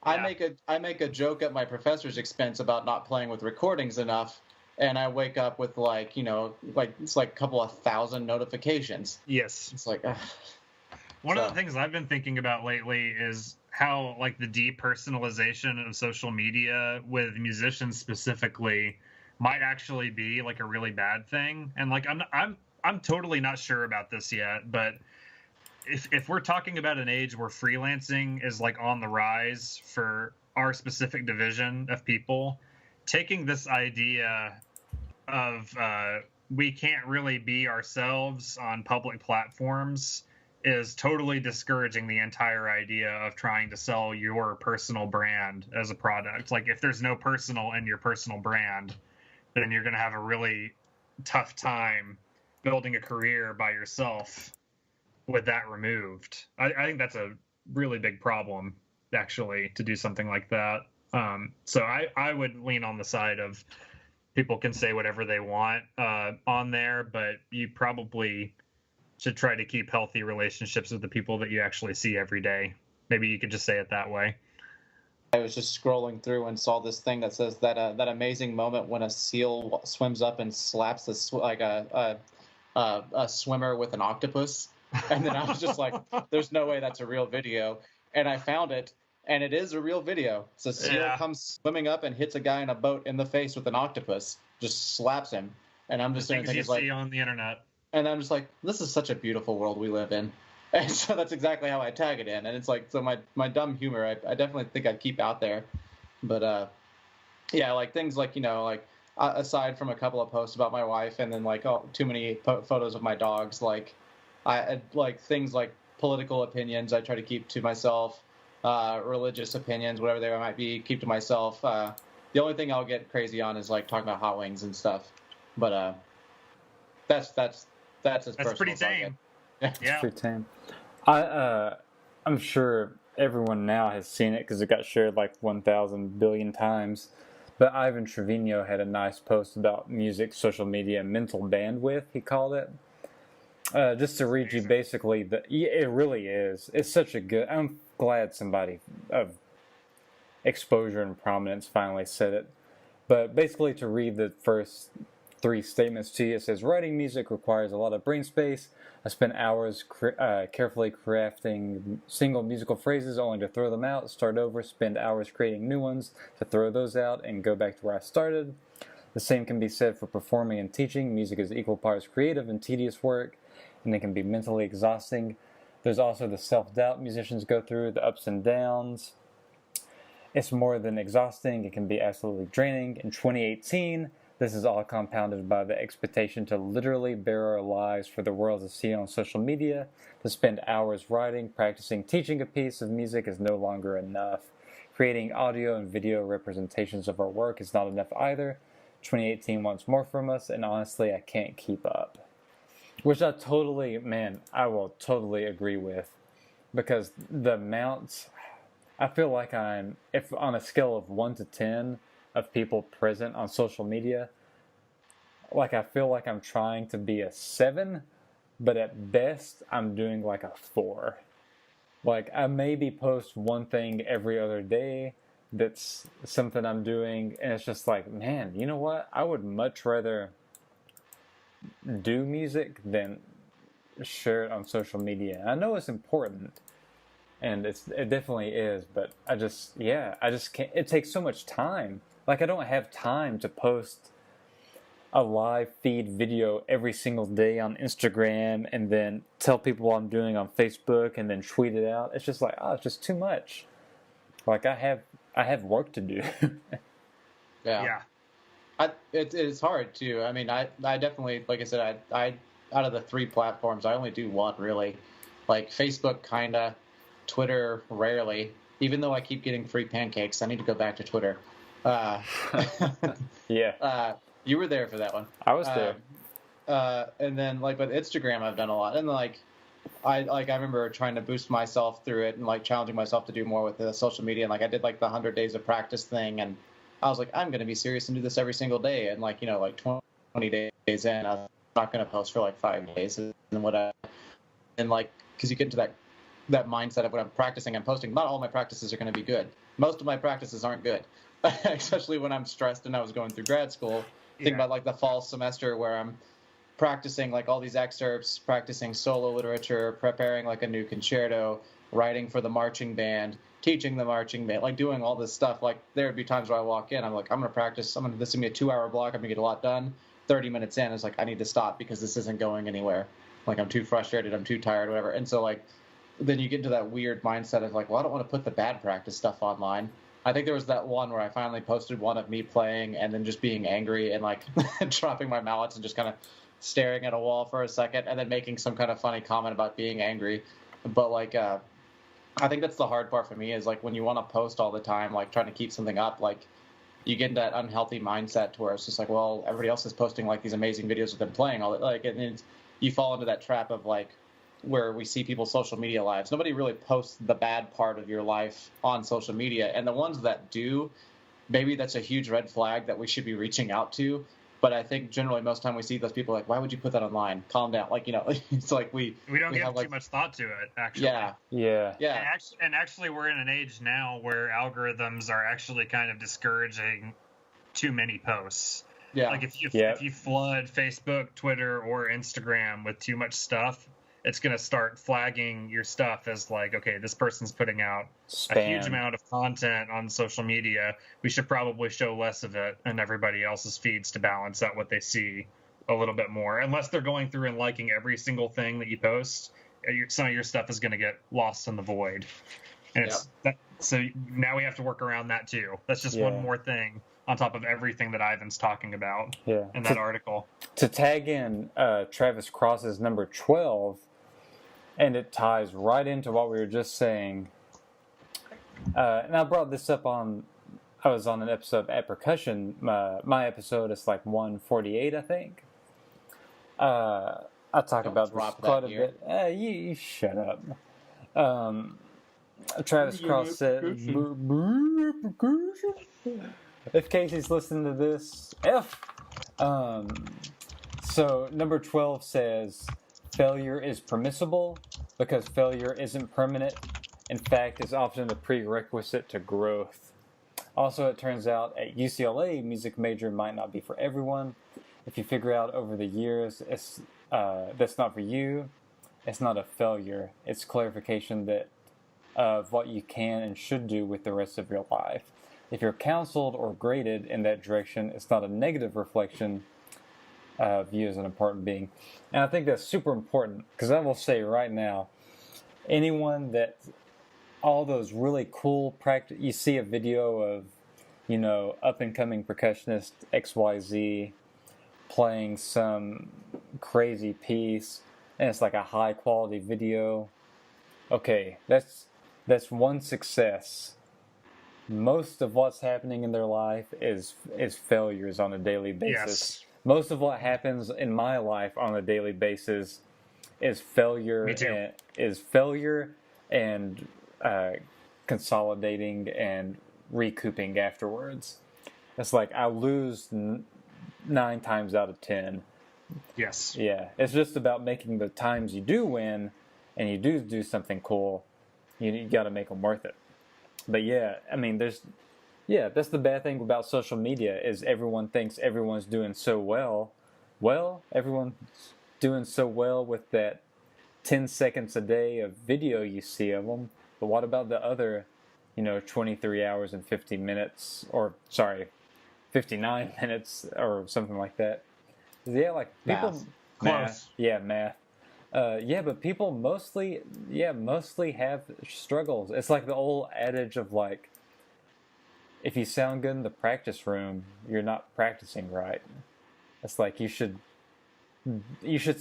I Yeah. make a joke at my professor's expense about not playing with recordings enough, and I wake up with like it's like a couple of thousand notifications. Yes. It's like, ugh. One of the things I've been thinking about lately is how like the depersonalization of social media with musicians specifically might actually be like a really bad thing. And like I'm totally not sure about this yet, but if we're talking about an age where freelancing is like on the rise for our specific division of people, taking this idea of we can't really be ourselves on public platforms is totally discouraging the entire idea of trying to sell your personal brand as a product. Like if there's no personal in your personal brand, then you're going to have a really tough time building a career by yourself with that removed. I think that's a really big problem, actually, to do something like that. So I would lean on the side of people can say whatever they want on there, but you probably should try to keep healthy relationships with the people that you actually see every day. Maybe you could just say it that way. I was just scrolling through and saw this thing that says that that amazing moment when a seal swims up and slaps a swimmer with an octopus, and then I was just like, "There's no way that's a real video," and I found it, and it is a real video. So a seal comes swimming up and hits a guy in a boat in the face with an octopus, just slaps him, and I'm just things you like, see on the internet. and I'm just like, this is such a beautiful world we live in. And so that's exactly how I tag it in. And it's like, so my dumb humor, I definitely think I'd keep out there. But yeah, like things like, like aside from a couple of posts about my wife and then like too many photos of my dogs, like I like things like political opinions, I try to keep to myself, religious opinions, whatever they might be, keep to myself. The only thing I'll get crazy on is like talking about hot wings and stuff. But that's as personal pretty as I get. tame. Yeah. It's pretty tame. I'm sure everyone now has seen it because it got shared like 1,000 billion times. But Ivan Trevino had a nice post about music, social media, and mental bandwidth, he called it. Just to read you basically, it really is. It's such a good... I'm glad somebody of exposure and prominence finally said it. But basically to read the first 3 statements to you, it says, writing music requires a lot of brain space. I spent hours carefully crafting single musical phrases only to throw them out, start over, spend hours creating new ones to throw those out, and go back to where I started. The same can be said for performing and teaching. Music is equal parts creative and tedious work, and it can be mentally exhausting. There's also the self-doubt musicians go through, the ups and downs. It's more than exhausting. It can be absolutely draining. In 2018, this is all compounded by the expectation to literally bare our lives for the world to see on social media. To spend hours writing, practicing, teaching a piece of music is no longer enough. Creating audio and video representations of our work is not enough either. 2018 wants more from us, and honestly, I can't keep up. Which I will totally agree with. Because the amounts, I feel like if on a scale of 1 to 10, of people present on social media, like I feel like I'm trying to be a 7, but at best I'm doing like a 4. Like I maybe post one thing every other day that's something I'm doing, and it's just like, man, you know what? I would much rather do music than share it on social media. I know it's important, and it definitely is, but I just can't. It takes so much time. Like, I don't have time to post a live feed video every single day on Instagram and then tell people what I'm doing on Facebook and then tweet it out. It's just like, it's just too much. Like, I have work to do. Yeah. It's hard too. I mean, I definitely, like I said, I out of the 3 platforms, I only do one really. Like Facebook, kinda. Twitter, rarely. Even though I keep getting free pancakes, I need to go back to Twitter. Yeah. You were there for that one. I was there. And then like with Instagram, I've done a lot, and like I remember trying to boost myself through it and like challenging myself to do more with the social media. And like I did like the 100 days of practice thing, and I was like, I'm going to be serious and do this every single day. And like like 20 days in, I was not going to post for like 5 days, and and like, because you get into that mindset of when I'm practicing, I'm posting. Not all my practices are going to be good. Most of my practices aren't good, especially when I'm stressed and I was going through grad school. Think about like the fall semester where I'm practicing like all these excerpts, practicing solo literature, preparing like a new concerto, writing for the marching band, teaching the marching band, like doing all this stuff. Like there would be times where I walk in, I'm like, I'm going to practice. This is going to be a 2-hour block. I'm going to get a lot done. 30 minutes in, it's like, I need to stop because this isn't going anywhere. Like I'm too frustrated. I'm too tired, whatever. And so like, then you get into that weird mindset of like, well, I don't want to put the bad practice stuff online. I think there was that one where I finally posted one of me playing and then just being angry and like dropping my mallets and just kind of staring at a wall for a second and then making some kind of funny comment about being angry. But like, I think that's the hard part for me is like when you want to post all the time, like trying to keep something up, like you get into that unhealthy mindset to where it's just like, well, everybody else is posting like these amazing videos of them playing all that, like, and you fall into that trap of like, where we see people's social media lives. Nobody really posts the bad part of your life on social media. And the ones that do, maybe that's a huge red flag that we should be reaching out to. But I think generally most time we see those people like, why would you put that online? Calm down. Like, it's like we don't give have, too like, much thought to it, actually. Yeah. And actually, we're in an age now where algorithms are actually kind of discouraging too many posts. Yeah. Like if you flood Facebook, Twitter, or Instagram with too much stuff, it's going to start flagging your stuff as like, okay, this person's putting out a huge amount of content on social media. We should probably show less of it in everybody else's feeds to balance out what they see a little bit more. Unless they're going through and liking every single thing that you post, some of your stuff is going to get lost in the void. And so now we have to work around that too. That's just one more thing on top of everything that Ivan's talking about in that article. To tag in Travis Cross's number 12, and it ties right into what we were just saying. And I brought this up I was on an episode at Percussion. My episode is like 148, I think. I talk about this quite a bit. You shut up. Travis Cross said, if Casey's listening to this, so number 12 says, failure is permissible because failure isn't permanent. In fact, it's often a prerequisite to growth. Also, it turns out at UCLA, music major might not be for everyone. If you figure out over the years that's not for you, it's not a failure. It's clarification of what you can and should do with the rest of your life. If you're counseled or graded in that direction, it's not a negative reflection of you as an important being. And I think that's super important because I will say right now, all those really cool practice, you see a video of, up and coming percussionist XYZ playing some crazy piece and it's like a high quality video. Okay, that's one success. Most of what's happening in their life is failures on a daily basis. Yes. Most of what happens in my life on a daily basis is failure. Me too. And consolidating and recouping afterwards. It's like I lose 9 times out of 10. Yes. Yeah, it's just about making the times you do win and you do something cool. You got to make them worth it. But that's the bad thing about social media is everyone thinks everyone's doing so well. Well, everyone's doing so well with that 10 seconds a day of video you see of them. But what about the other, 23 hours and 50 minutes, 59 minutes or something like that? Yeah, like people... Close. Math. But people mostly have struggles. It's like the old adage of like, if you sound good in the practice room, you're not practicing right. It's like you should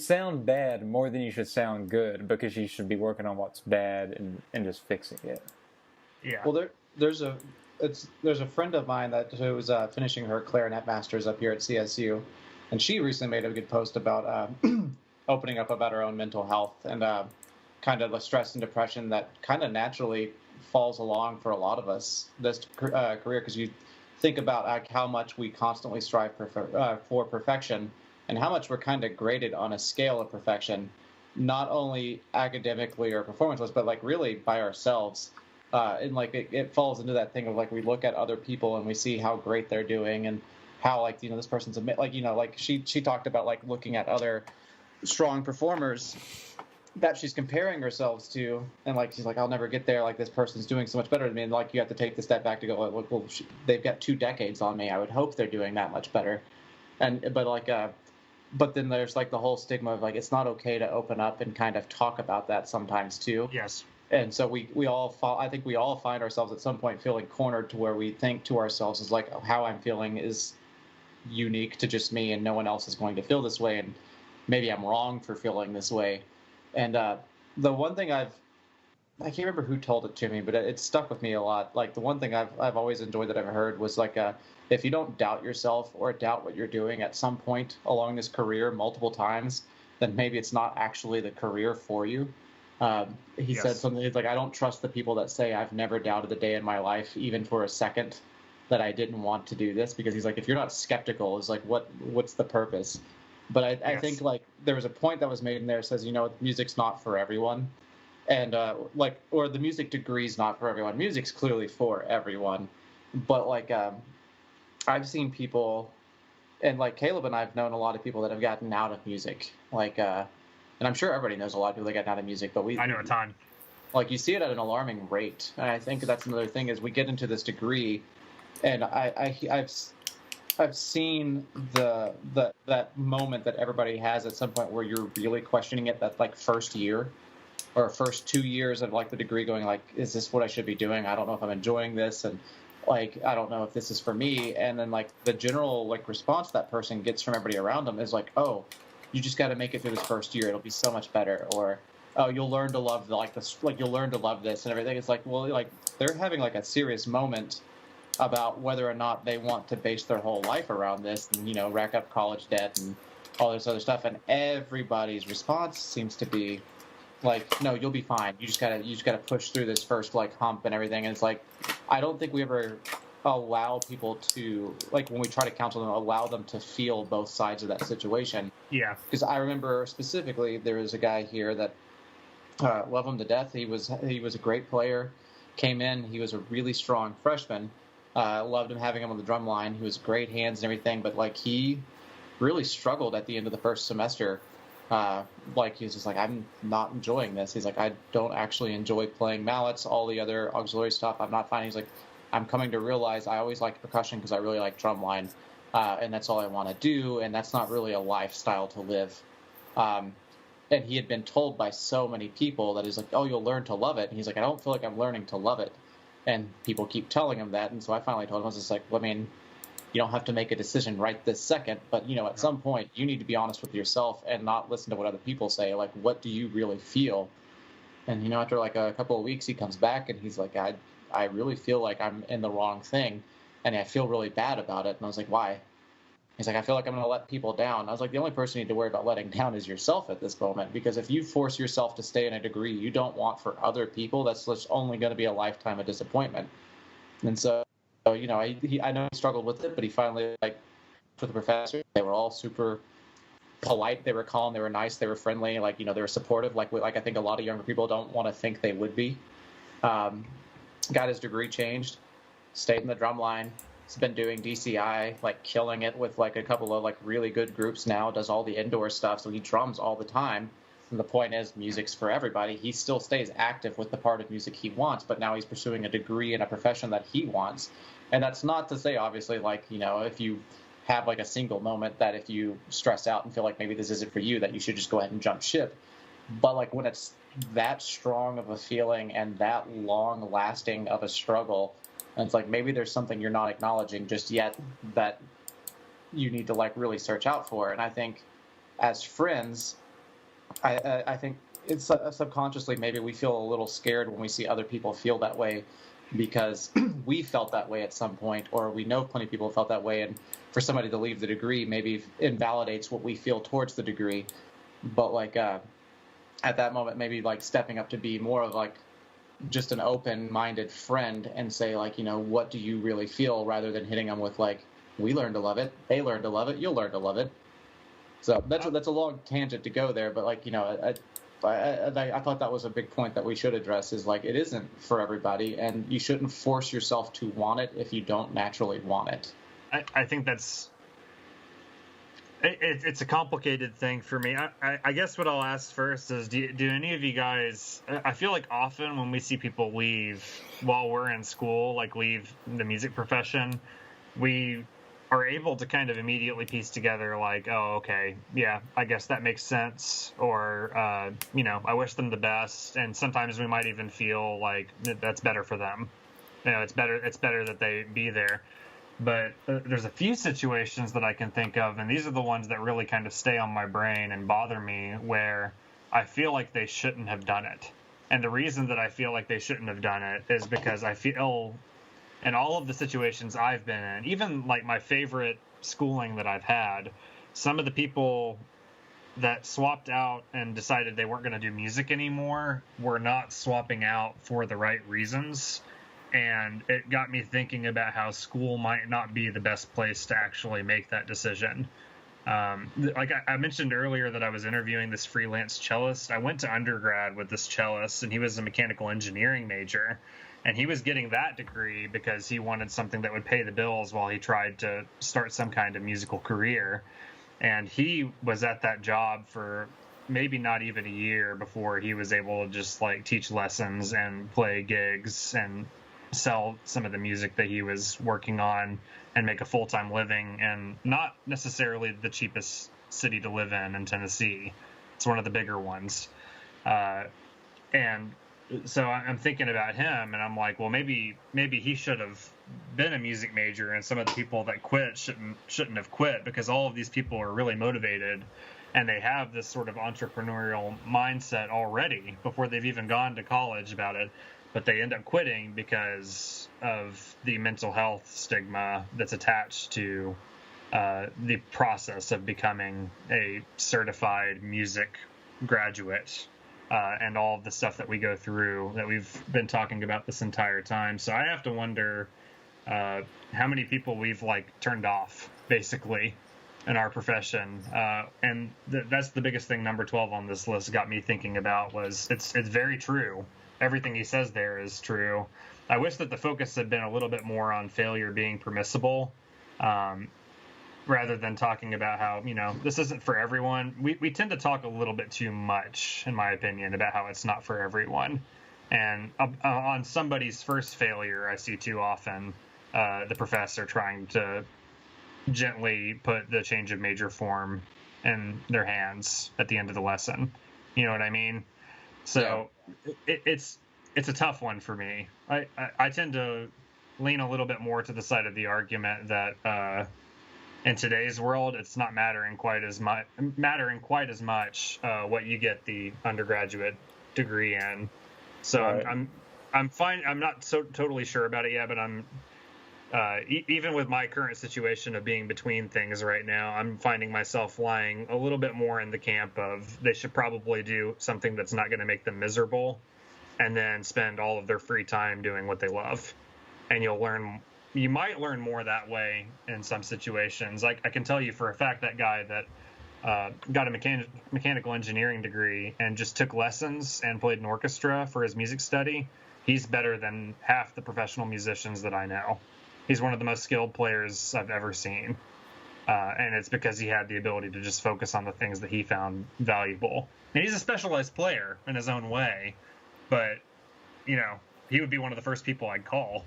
sound bad more than you should sound good because you should be working on what's bad and just fixing it. Yeah. Well, there's a friend of mine who was finishing her clarinet masters up here at CSU, and she recently made a good post about opening up about her own mental health and kind of the stress and depression that kind of naturally falls along for a lot of us this career, because you think about how much we constantly strive for perfection and how much we're kind of graded on a scale of perfection. not only academically or performance-wise, but like really by ourselves. And like it falls into that thing of like we look at other people and we see how great they're doing and how like this person's like like she talked about like looking at other strong performers that she's comparing herself to, and like she's like, I'll never get there. Like this person's doing so much better than me, and like you have to take the step back to go, well, they've got 2 decades on me. I would hope they're doing that much better. And but then there's like the whole stigma of like it's not okay to open up and kind of talk about that sometimes too. Yes. And so I think we all find ourselves at some point feeling cornered to where we think to ourselves is like, oh, how I'm feeling is unique to just me, and no one else is going to feel this way, and maybe I'm wrong for feeling this way. And the one thing I can't remember who told it to me, but it stuck with me a lot. Like the one thing I've always enjoyed that I've heard was like, if you don't doubt yourself or doubt what you're doing at some point along this career multiple times, then maybe it's not actually the career for you. He said something. He's like, I don't trust the people that say I've never doubted a day in my life, even for a second, that I didn't want to do this. Because he's like, if you're not skeptical, it's like, what's the purpose? But I think like there was a point that was made in there that says, music's not for everyone. And or the music degree's not for everyone. Music's clearly for everyone. But like I've seen people, and like Caleb and I've known a lot of people that have gotten out of music. Like and I'm sure everybody knows a lot of people that gotten out of music, but I know a ton. Like you see it at an alarming rate. And I think that's another thing is we get into this degree, and I've seen that moment that everybody has at some point where you're really questioning it, that like first year or first 2 years of like the degree, going like, is this what I should be doing? I don't know if I'm enjoying this, and like I don't know if this is for me. And then like the general like response that person gets from everybody around them is like, oh, you just got to make it through this first year, it'll be so much better. Or oh, you'll learn to love you'll learn to love this and everything. It's like, well, like they're having like a serious moment about whether or not they want to base their whole life around this and rack up college debt and all this other stuff. And everybody's response seems to be like, no, you'll be fine. You just gotta push through this first like hump and everything. And it's like, I don't think we ever allow people to, like, when we try to counsel them, allow them to feel both sides of that situation. Yeah. Because I remember specifically there was a guy here that love him to death. He was a great player. Came in, he was a really strong freshman. Loved him, having him on the drum line. He was great hands and everything, but like he really struggled at the end of the first semester. Like he was just like, I'm not enjoying this. He's like, I don't actually enjoy playing mallets, all the other auxiliary stuff. I'm not finding. He's like, I'm coming to realize I always liked percussion because I really like drumline, and that's all I want to do. And that's not really a lifestyle to live. And he had been told by so many people that he's like, oh, you'll learn to love it. And he's like, I don't feel like I'm learning to love it. And people keep telling him that. And so I finally told him, I was just like, well, I mean, you don't have to make a decision right this second, but, at some point you need to be honest with yourself and not listen to what other people say. Like, what do you really feel? And, after like a couple of weeks, he comes back and he's like, I really feel like I'm in the wrong thing. And I feel really bad about it. And I was like, why? He's like, I feel like I'm going to let people down. I was like, the only person you need to worry about letting down is yourself at this moment, because if you force yourself to stay in a degree you don't want for other people, that's only going to be a lifetime of disappointment. And so, I know he struggled with it, but he finally, like, for the professor, they were all super polite. They were calm. They were nice. They were friendly. Like, they were supportive. Like I think a lot of younger people don't want to think they would be. Got his degree changed, stayed in the drum line. He's been doing DCI, like killing it with like a couple of like really good groups now, does all the indoor stuff. So he drums all the time. And the point is, music's for everybody. He still stays active with the part of music he wants, but now he's pursuing a degree in a profession that he wants. And that's not to say, obviously, like, if you have like a single moment that if you stress out and feel like maybe this isn't for you, that you should just go ahead and jump ship. But like when it's that strong of a feeling and that long lasting of a struggle, and it's like maybe there's something you're not acknowledging just yet that you need to like really search out for. And I think as friends, I think it's subconsciously maybe we feel a little scared when we see other people feel that way, because we felt that way at some point, or we know plenty of people felt that way. And for somebody to leave the degree maybe invalidates what we feel towards the degree. But like at that moment, maybe like stepping up to be more of like just an open-minded friend and say like, what do you really feel, rather than hitting them with like, we learned to love it, they learned to love it, you'll learn to love it. So that's a long tangent to go there, but like, I thought that was a big point that we should address, is like, it isn't for everybody, and you shouldn't force yourself to want it if you don't naturally want it. I think it's a complicated thing for me. I guess what I'll ask first is, do any of you guys, I feel like often when we see people leave while we're in school, like leave the music profession, we are able to kind of immediately piece together like, oh, okay, yeah, I guess that makes sense, or I wish them the best, and sometimes we might even feel like that's better for them. It's better that they be there. But there's a few situations that I can think of, and these are the ones that really kind of stay on my brain and bother me, where I feel like they shouldn't have done it. And the reason that I feel like they shouldn't have done it is because I feel, in all of the situations I've been in, even like my favorite schooling that I've had, some of the people that swapped out and decided they weren't going to do music anymore were not swapping out for the right reasons. And it got me thinking about how school might not be the best place to actually make that decision. Like I mentioned earlier that I was interviewing this freelance cellist. I went to undergrad with this cellist, and he was a mechanical engineering major. And he was getting that degree because he wanted something that would pay the bills while he tried to start some kind of musical career. And he was at that job for maybe not even a year before he was able to just like teach lessons and play gigs and sell some of the music that he was working on and make a full-time living, and not necessarily the cheapest city to live in Tennessee. It's one of the bigger ones. And so I'm thinking about him, and I'm like, well, maybe he should have been a music major, and some of the people that quit shouldn't have quit, because all of these people are really motivated, and they have this sort of entrepreneurial mindset already before they've even gone to college about it. But they end up quitting because of the mental health stigma that's attached to the process of becoming a certified music graduate, and all of the stuff that we go through that we've been talking about this entire time. So I have to wonder how many people we've like turned off basically in our profession. And that's the biggest thing number 12 on this list got me thinking about, was it's very true. Everything he says there is true. I wish that the focus had been a little bit more on failure being permissible, rather than talking about how, this isn't for everyone. We tend to talk a little bit too much, in my opinion, about how it's not for everyone. And on somebody's first failure, I see too often the professor trying to gently put the change of major form in their hands at the end of the lesson. You know what I mean? So it's a tough one for me. I tend to lean a little bit more to the side of the argument that in today's world, it's not mattering quite as much what you get the undergraduate degree in. So right. I'm fine. I'm not so totally sure about it yet, but I'm even with my current situation of being between things right now, I'm finding myself lying a little bit more in the camp of they should probably do something that's not going to make them miserable, and then spend all of their free time doing what they love. And you might learn more that way in some situations. Like I can tell you for a fact, that guy that got a mechanical engineering degree and just took lessons and played an orchestra for his music study, he's better than half the professional musicians that I know. He's one of the most skilled players I've ever seen. And it's because he had the ability to just focus on the things that he found valuable. And he's a specialized player in his own way, but, he would be one of the first people I'd call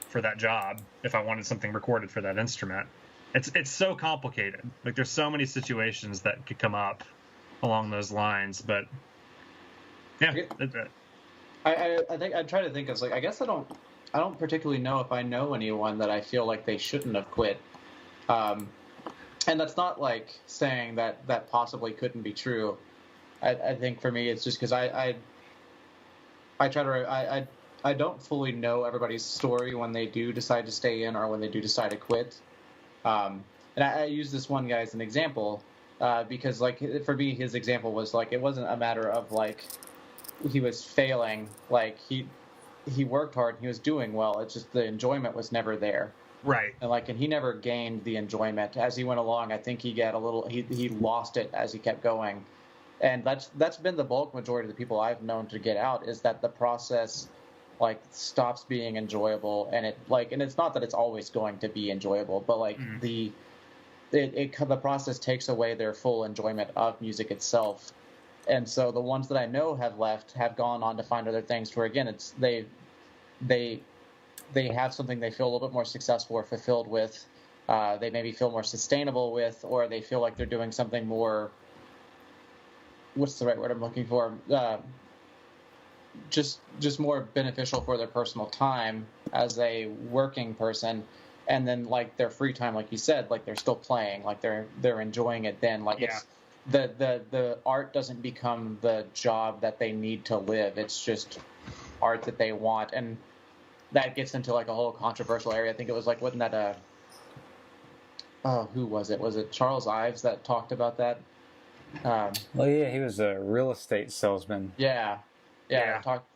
for that job if I wanted something recorded for that instrument. It's so complicated. Like, there's so many situations that could come up along those lines, but yeah. I think I try to think of, like, I guess I don't particularly know if I know anyone that I feel like they shouldn't have quit. And that's not like saying that possibly couldn't be true. I think for me, it's just because I don't fully know everybody's story when they do decide to stay in or when they do decide to quit. And I use this one guy as an example because, like, for me, his example was like, it wasn't a matter of like he was failing. Like he worked hard and he was doing well. It's just the enjoyment was never there. Right. And he never gained the enjoyment as he went along. I think he lost it as he kept going. And that's been the bulk majority of the people I've known to get out, is that the process like stops being enjoyable, and it's not that it's always going to be enjoyable, but like the process takes away their full enjoyment of music itself. And so the ones that I know have left have gone on to find other things where, again, it's they have something they feel a little bit more successful or fulfilled with, they maybe feel more sustainable with, or they feel like they're doing something more, what's the right word I'm looking for, just more beneficial for their personal time as a working person. And then like their free time, like you said, like they're still playing, like they're enjoying it then. Like it's the art doesn't become the job that they need to live. It's just art that they want. And that gets into like a whole controversial area. I think it was like, wasn't that who was it? Was it Charles Ives that talked about that? Well, yeah, he was a real estate salesman. Yeah.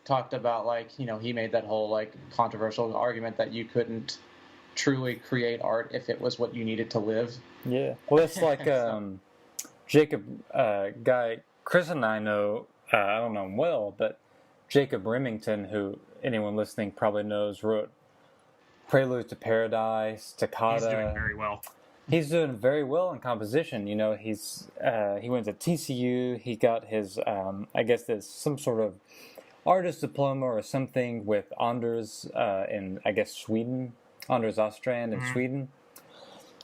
Talked about like, he made that whole like controversial argument that you couldn't truly create art if it was what you needed to live. Yeah. Well, it's like Jacob, guy Chris and I know, I don't know him well, but Jacob Remington, who anyone listening probably knows, wrote Prelude to Paradise, Toccata. He's doing very well. He's doing very well in composition. He went to TCU. He got his, I guess there's some sort of artist diploma or something with Anders in, I guess, Sweden. Anders Ostrand in Sweden.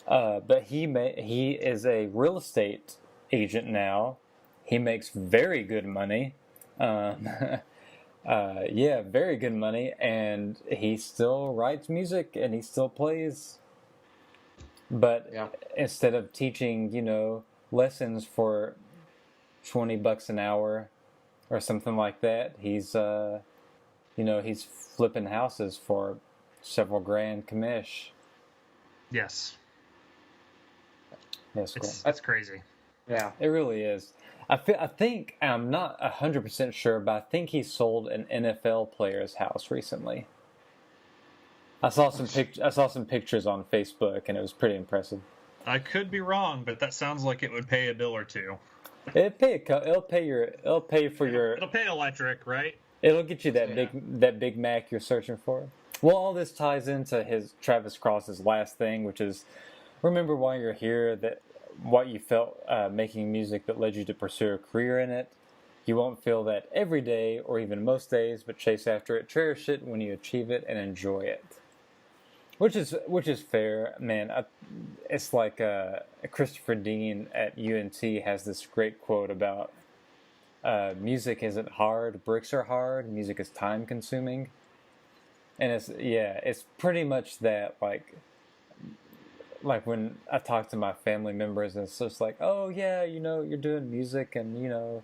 But he is a real estate agent now. He makes very good money. Very good money. And he still writes music and he still plays. But instead of teaching, lessons for $20 an hour or something like that, he's flipping houses for several grand commish. Yes. Yes, cool. That's crazy. Yeah, it really is. I think I'm not 100% sure, but I think he sold an NFL player's house recently. I saw some pictures on Facebook, and it was pretty impressive. I could be wrong, but that sounds like it would pay a bill or two. It'll pay electric, right? It'll get you that Big Mac you're searching for. Well, all this ties into Travis Cross's last thing, which is, remember why you're here, that what you felt making music that led you to pursue a career in it. You won't feel that every day or even most days, but chase after it, cherish it when you achieve it, and enjoy it. Which is fair, man. It's like Christopher Dean at UNT has this great quote about music isn't hard, bricks are hard, music is time consuming. And it's pretty much that, like when I talk to my family members, and it's just like, oh yeah, you're doing music, and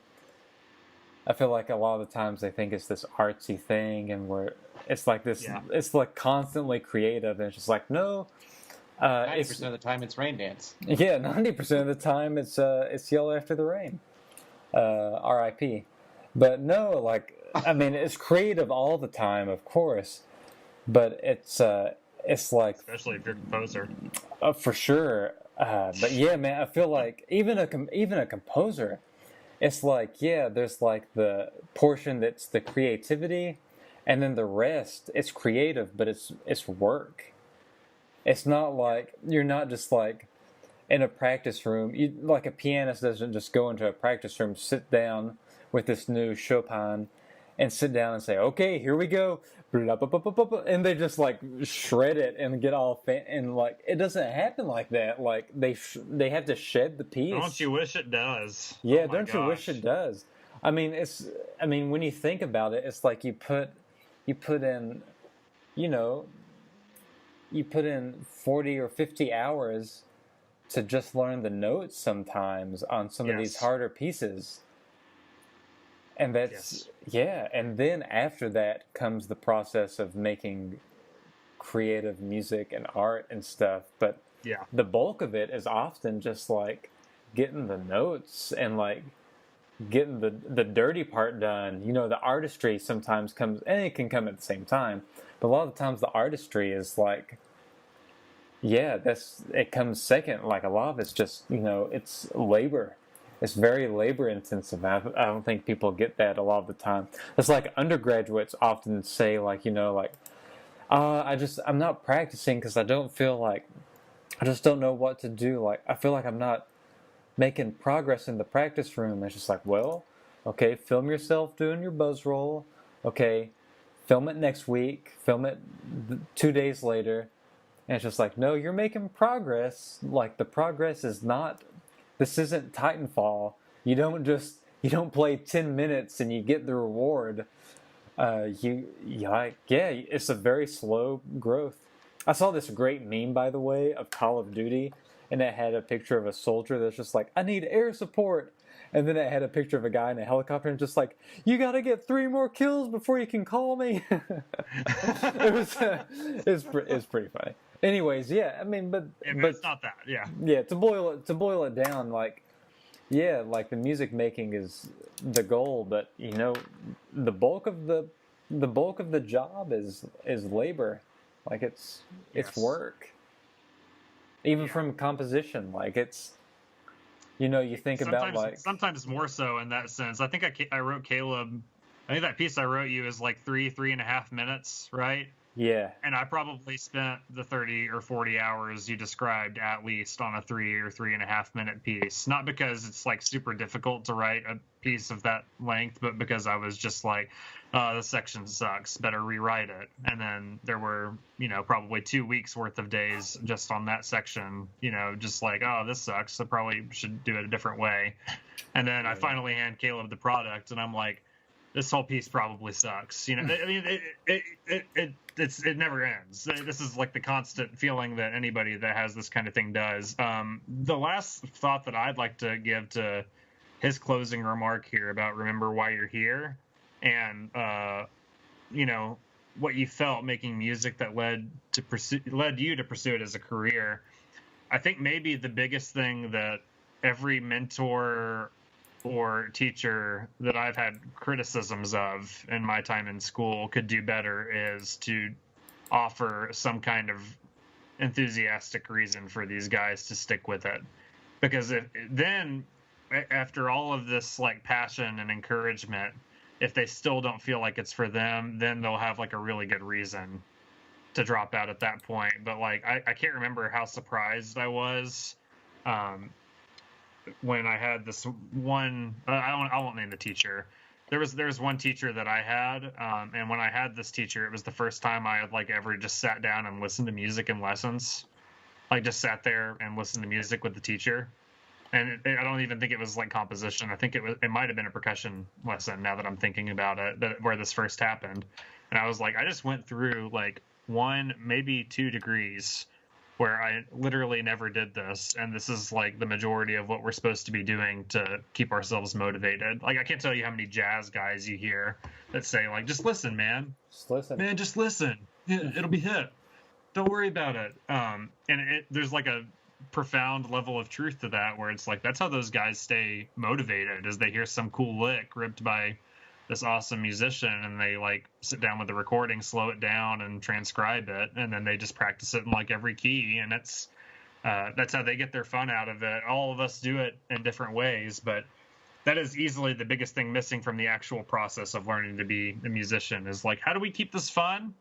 I feel like a lot of the times they think it's this artsy thing, and it's like this, it's like constantly creative, and it's just like, no. 90% of the time it's rain dance. Yeah, 90% of the time it's Yellow After the Rain. R.I.P. But no, like, I mean, it's creative all the time, of course, but it's like, especially if you're a composer. For sure. But yeah, man, I feel like even a composer, it's like, there's like the portion that's the creativity, and then the rest, it's creative, but it's work. It's not like, you're not just like in a practice room. Like a pianist doesn't just go into a practice room, sit down with this new Chopin, and sit down and say, okay, here we go. And they just like shred it and get all and like, it doesn't happen like that. Like they have to shed the piece. Don't you wish it does? Yeah, don't you wish it does? I mean, when you think about it, it's like you put in 40 or 50 hours to just learn the notes sometimes on some of these harder pieces. And that's, and then after that comes the process of making creative music and art and stuff. But the bulk of it is often just like getting the notes and like getting the dirty part done. The artistry sometimes comes, and it can come at the same time, but a lot of the times the artistry is like, it comes second. Like a lot of it's just, it's labor. it's very labor intensive. I don't think people get that a lot of the time. It's like undergraduates often say, like, like, I'm not practicing because I don't feel like, I just don't know what to do. Like, I feel like I'm not making progress in the practice room. It's just like, well, okay, film yourself doing your buzz roll. Okay, film it next week. Film it 2 days later. And it's just like, no, you're making progress. Like, the progress is not, this isn't Titanfall. You don't play 10 minutes and you get the reward. It's a very slow growth. I saw this great meme, by the way, of Call of Duty, and it had a picture of a soldier that's just like, I need air support. And then it had a picture of a guy in a helicopter and just like, you gotta get 3 more kills before you can call me. It's pretty funny. Anyways, yeah, I mean, but it's not that, yeah. Yeah, to boil it down, like, yeah, like the music making is the goal, but the bulk of the job is labor. Like it's work. Even from composition, like it's you think about like sometimes more so in that sense. I think I wrote Caleb. I think that piece I wrote you is like 3.5 minutes, right? Yeah. And I probably spent the 30 or 40 hours you described at least on a 3 or 3.5 minute piece. Not because it's like super difficult to write a piece of that length, but because I was just like, this section sucks, better rewrite it. And then there were, probably 2 weeks worth of days just on that section, just like, oh, this sucks. I probably should do it a different way. And then I finally hand Caleb the product and I'm like, this whole piece probably sucks. I mean, it never ends. This is like the constant feeling that anybody that has this kind of thing does. The last thought that I'd like to give to his closing remark here about remember why you're here and, what you felt making music that led you to pursue it as a career. I think maybe the biggest thing that every mentor or teacher that I've had criticisms of in my time in school could do better is to offer some kind of enthusiastic reason for these guys to stick with it. Because then after all of this like passion and encouragement, if they still don't feel like it's for them, then they'll have like a really good reason to drop out at that point. But like I can't remember how surprised I was when I had this one, I won't name the teacher. There was one teacher that I had, and when I had this teacher, it was the first time I had like ever just sat down and listened to music in lessons, like just sat there and listened to music with the teacher. And I don't even think it was like composition. I think it might have been a percussion lesson. Now that I'm thinking about it, where this first happened, and I was like, I just went through like 1, maybe 2 degrees where I literally never did this, and this is like the majority of what we're supposed to be doing to keep ourselves motivated. Like I can't tell you how many jazz guys you hear that say like, just listen, man. Just listen. Man, just listen. It'll be hit. Don't worry about it. And there's like a profound level of truth to that where it's like that's how those guys stay motivated is they hear some cool lick ripped by this awesome musician and they like sit down with the recording, slow it down and transcribe it, and then they just practice it in like every key, and that's how they get their fun out of it. All of us do it in different ways, but that is easily the biggest thing missing from the actual process of learning to be a musician is like, how do we keep this fun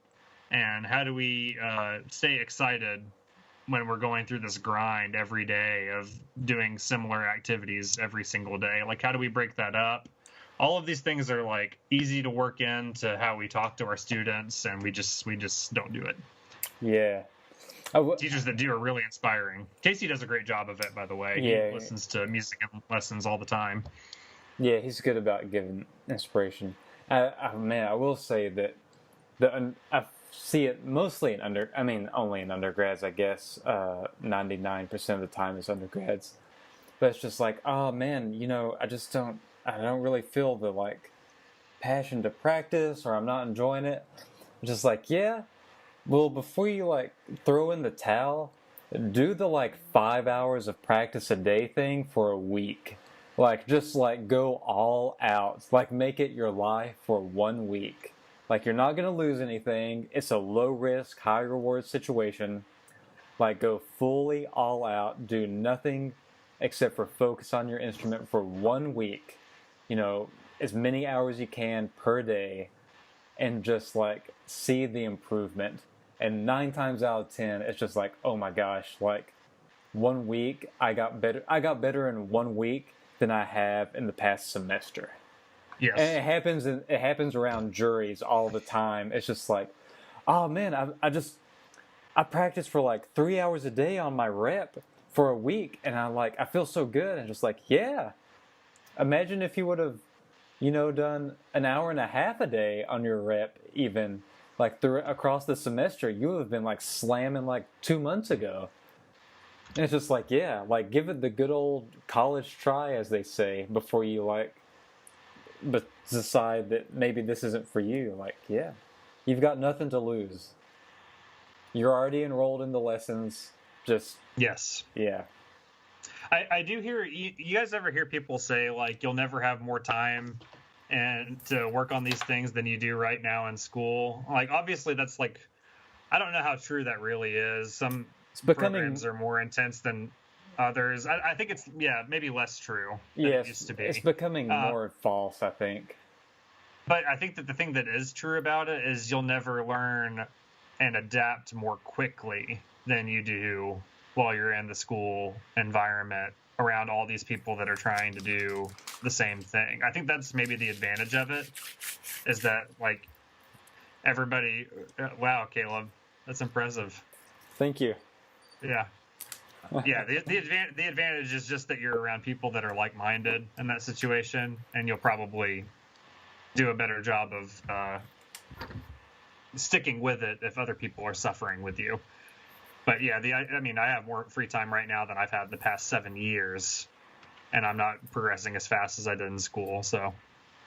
and how do we stay excited when we're going through this grind every day of doing similar activities every single day? Like, how do we break that up? All of these things are like easy to work into how we talk to our students, and we just don't do it. Yeah. Teachers that do are really inspiring. Casey does a great job of it, by the way. Yeah, he listens to music and lessons all the time. Yeah, he's good about giving inspiration. I will say that I see it mostly only in undergrads, I guess. 99% of the time is undergrads. But it's just like, oh man, I don't really feel the like passion to practice, or I'm not enjoying it. I'm just like, yeah, well, before you like throw in the towel, do the like 5 hours of practice a day thing for a week. Like just like go all out. Like make it your life for 1 week. Like you're not gonna lose anything. It's a low risk, high reward situation. Like go fully all out, do nothing except for focus on your instrument for 1 week. As many hours you can per day, and just like see the improvement. And 9 times out of 10, it's just like, oh my gosh, like 1 week I got better. I got better in 1 week than I have in the past semester. Yes. And it happens around juries all the time. It's just like, oh man, I practiced for like 3 hours a day on my rep for a week, and I feel so good. And just like, yeah, imagine if you would have, done an hour and a half a day on your rep, even like across the semester, you would have been like slamming like 2 months ago. And it's just like, yeah, like give it the good old college try, as they say, before you but decide that maybe this isn't for you. Like, yeah, you've got nothing to lose. You're already enrolled in the lessons. Just, yes. Yeah. I do hear, you guys ever hear people say, like, you'll never have more time and to work on these things than you do right now in school? Like, obviously, that's like, I don't know how true that really is. Some programs are more intense than others. I think it's, maybe less true than it used to be. It's becoming more false, I think. But I think that the thing that is true about it is you'll never learn and adapt more quickly than you do while you're in the school environment around all these people that are trying to do the same thing. I think that's maybe the advantage of it, is that, like, everybody... wow, Caleb, that's impressive. Thank you. Yeah. Yeah, the advantage is just that you're around people that are like-minded in that situation, and you'll probably do a better job of sticking with it if other people are suffering with you. But yeah, I have more free time right now than I've had the past 7 years, and I'm not progressing as fast as I did in school. So,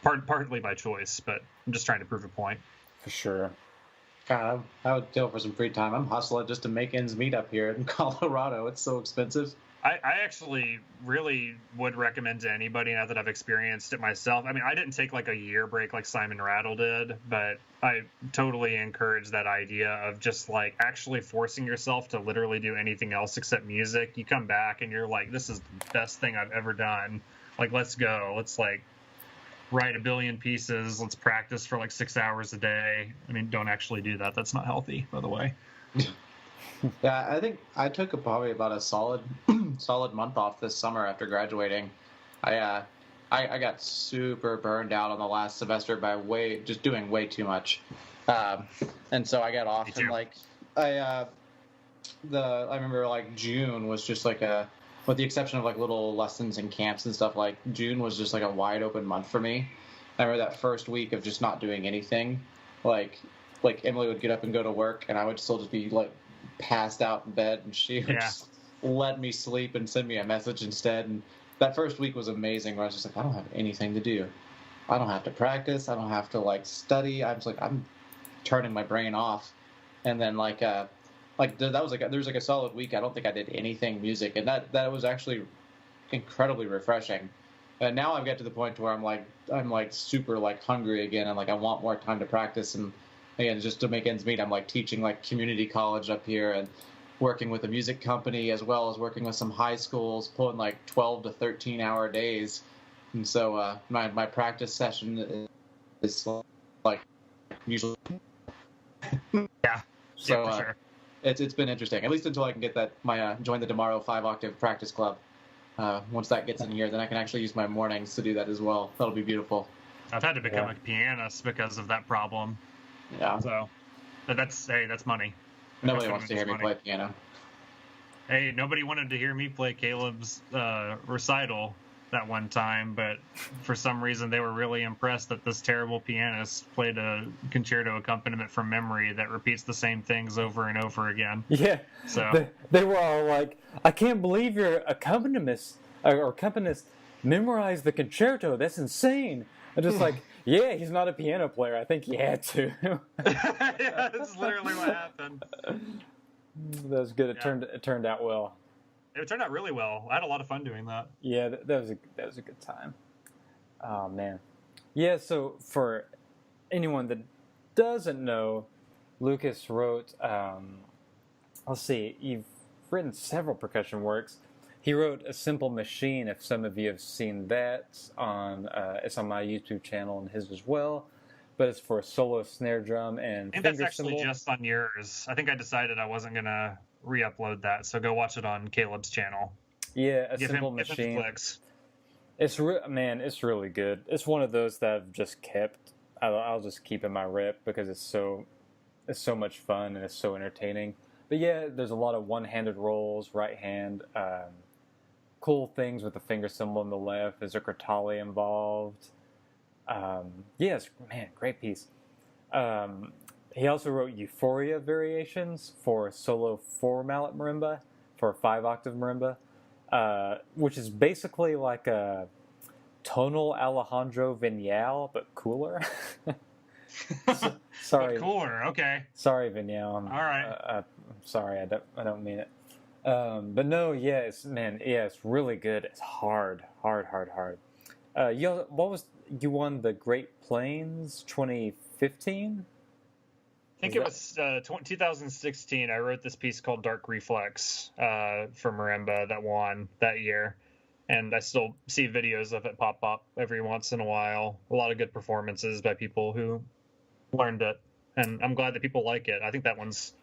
partly by choice, but I'm just trying to prove a point. For sure. God, I would kill for some free time. I'm hustling just to make ends meet up here in Colorado. It's so expensive. I actually really would recommend to anybody, now that I've experienced it myself. I mean, I didn't take like a year break like Simon Rattle did, but I totally encourage that idea of just like actually forcing yourself to literally do anything else except music. You come back and you're like, this is the best thing I've ever done. Like, let's go. Let's like write a billion pieces. Let's practice for like 6 hours a day. I mean, don't actually do that. That's not healthy, by the way. Yeah, I think I took probably about a solid month off this summer after graduating. I got super burned out on the last semester by just doing way too much, and so I got off and like I remember like June was just like with the exception of like little lessons and camps and stuff, like June was just like a wide open month for me. I remember that first week of just not doing anything, like Emily would get up and go to work, and I would still just be like passed out in bed, and she would just let me sleep and send me a message instead. And that first week was amazing, where I was just like, I don't have anything to do. I don't have to practice. I don't have to like study. I'm just like, I'm turning my brain off. And then that was like there was like a solid week. I don't think I did anything music, and that was actually incredibly refreshing. And now I've got to the point where I'm like super like hungry again, and like I want more time to practice. And again, just to make ends meet, I'm like teaching like community college up here and working with a music company, as well as working with some high schools, pulling like 12 to 13 hour days. And so my practice session is like usually. Yeah. So for sure. It's been interesting, at least until I can get that join the Tomorrow 5-octave practice club. Once that gets in here, then I can actually use my mornings to do that as well. That'll be beautiful. I've had to become a pianist because of that problem. Yeah. So that's money. Nobody wants to hear me play piano. Hey, nobody wanted to hear me play Caleb's recital that one time, but for some reason they were really impressed that this terrible pianist played a concerto accompaniment from memory that repeats the same things over and over again. Yeah. So they were all like, I can't believe your accompanist memorized the concerto. That's insane. I'm just like, yeah, he's not a piano player. I think he had to. Yeah, that's literally what happened. That was good. It turned out well. It turned out really well. I had a lot of fun doing that. Yeah, that was a good time. Oh man. Yeah. So for anyone that doesn't know, Lucas wrote. Let's see. You've written several percussion works. He wrote A Simple Machine, if some of you have seen that. It's on my YouTube channel and his as well. But it's for solo snare drum and I think finger that's actually cymbal. just on yours. I think I decided I wasn't going to re-upload that, so go watch it on Caleb's channel. Yeah, A Give Simple him Machine. clicks. It's really good. It's one of those that I've just kept. I'll just keep in my rep because it's so much fun and it's so entertaining. But yeah, there's a lot of one-handed rolls, right hand, cool things with the finger cymbal on the left. There's a crotale involved. Yes, man, great piece. He also wrote Euphoria variations for solo 4-mallet marimba, for 5-octave marimba, which is basically like a tonal Alejandro Viñal, but cooler. Sorry, But cooler. Okay. sorry, Viñal. All right. I'm sorry. I don't mean it. But no, yeah, it's really good. It's hard. You won the Great Plains 2015? I think it was 2016. I wrote this piece called Dark Reflex for marimba that won that year. And I still see videos of it pop up every once in a while. A lot of good performances by people who learned it. And I'm glad that people like it. I think that one's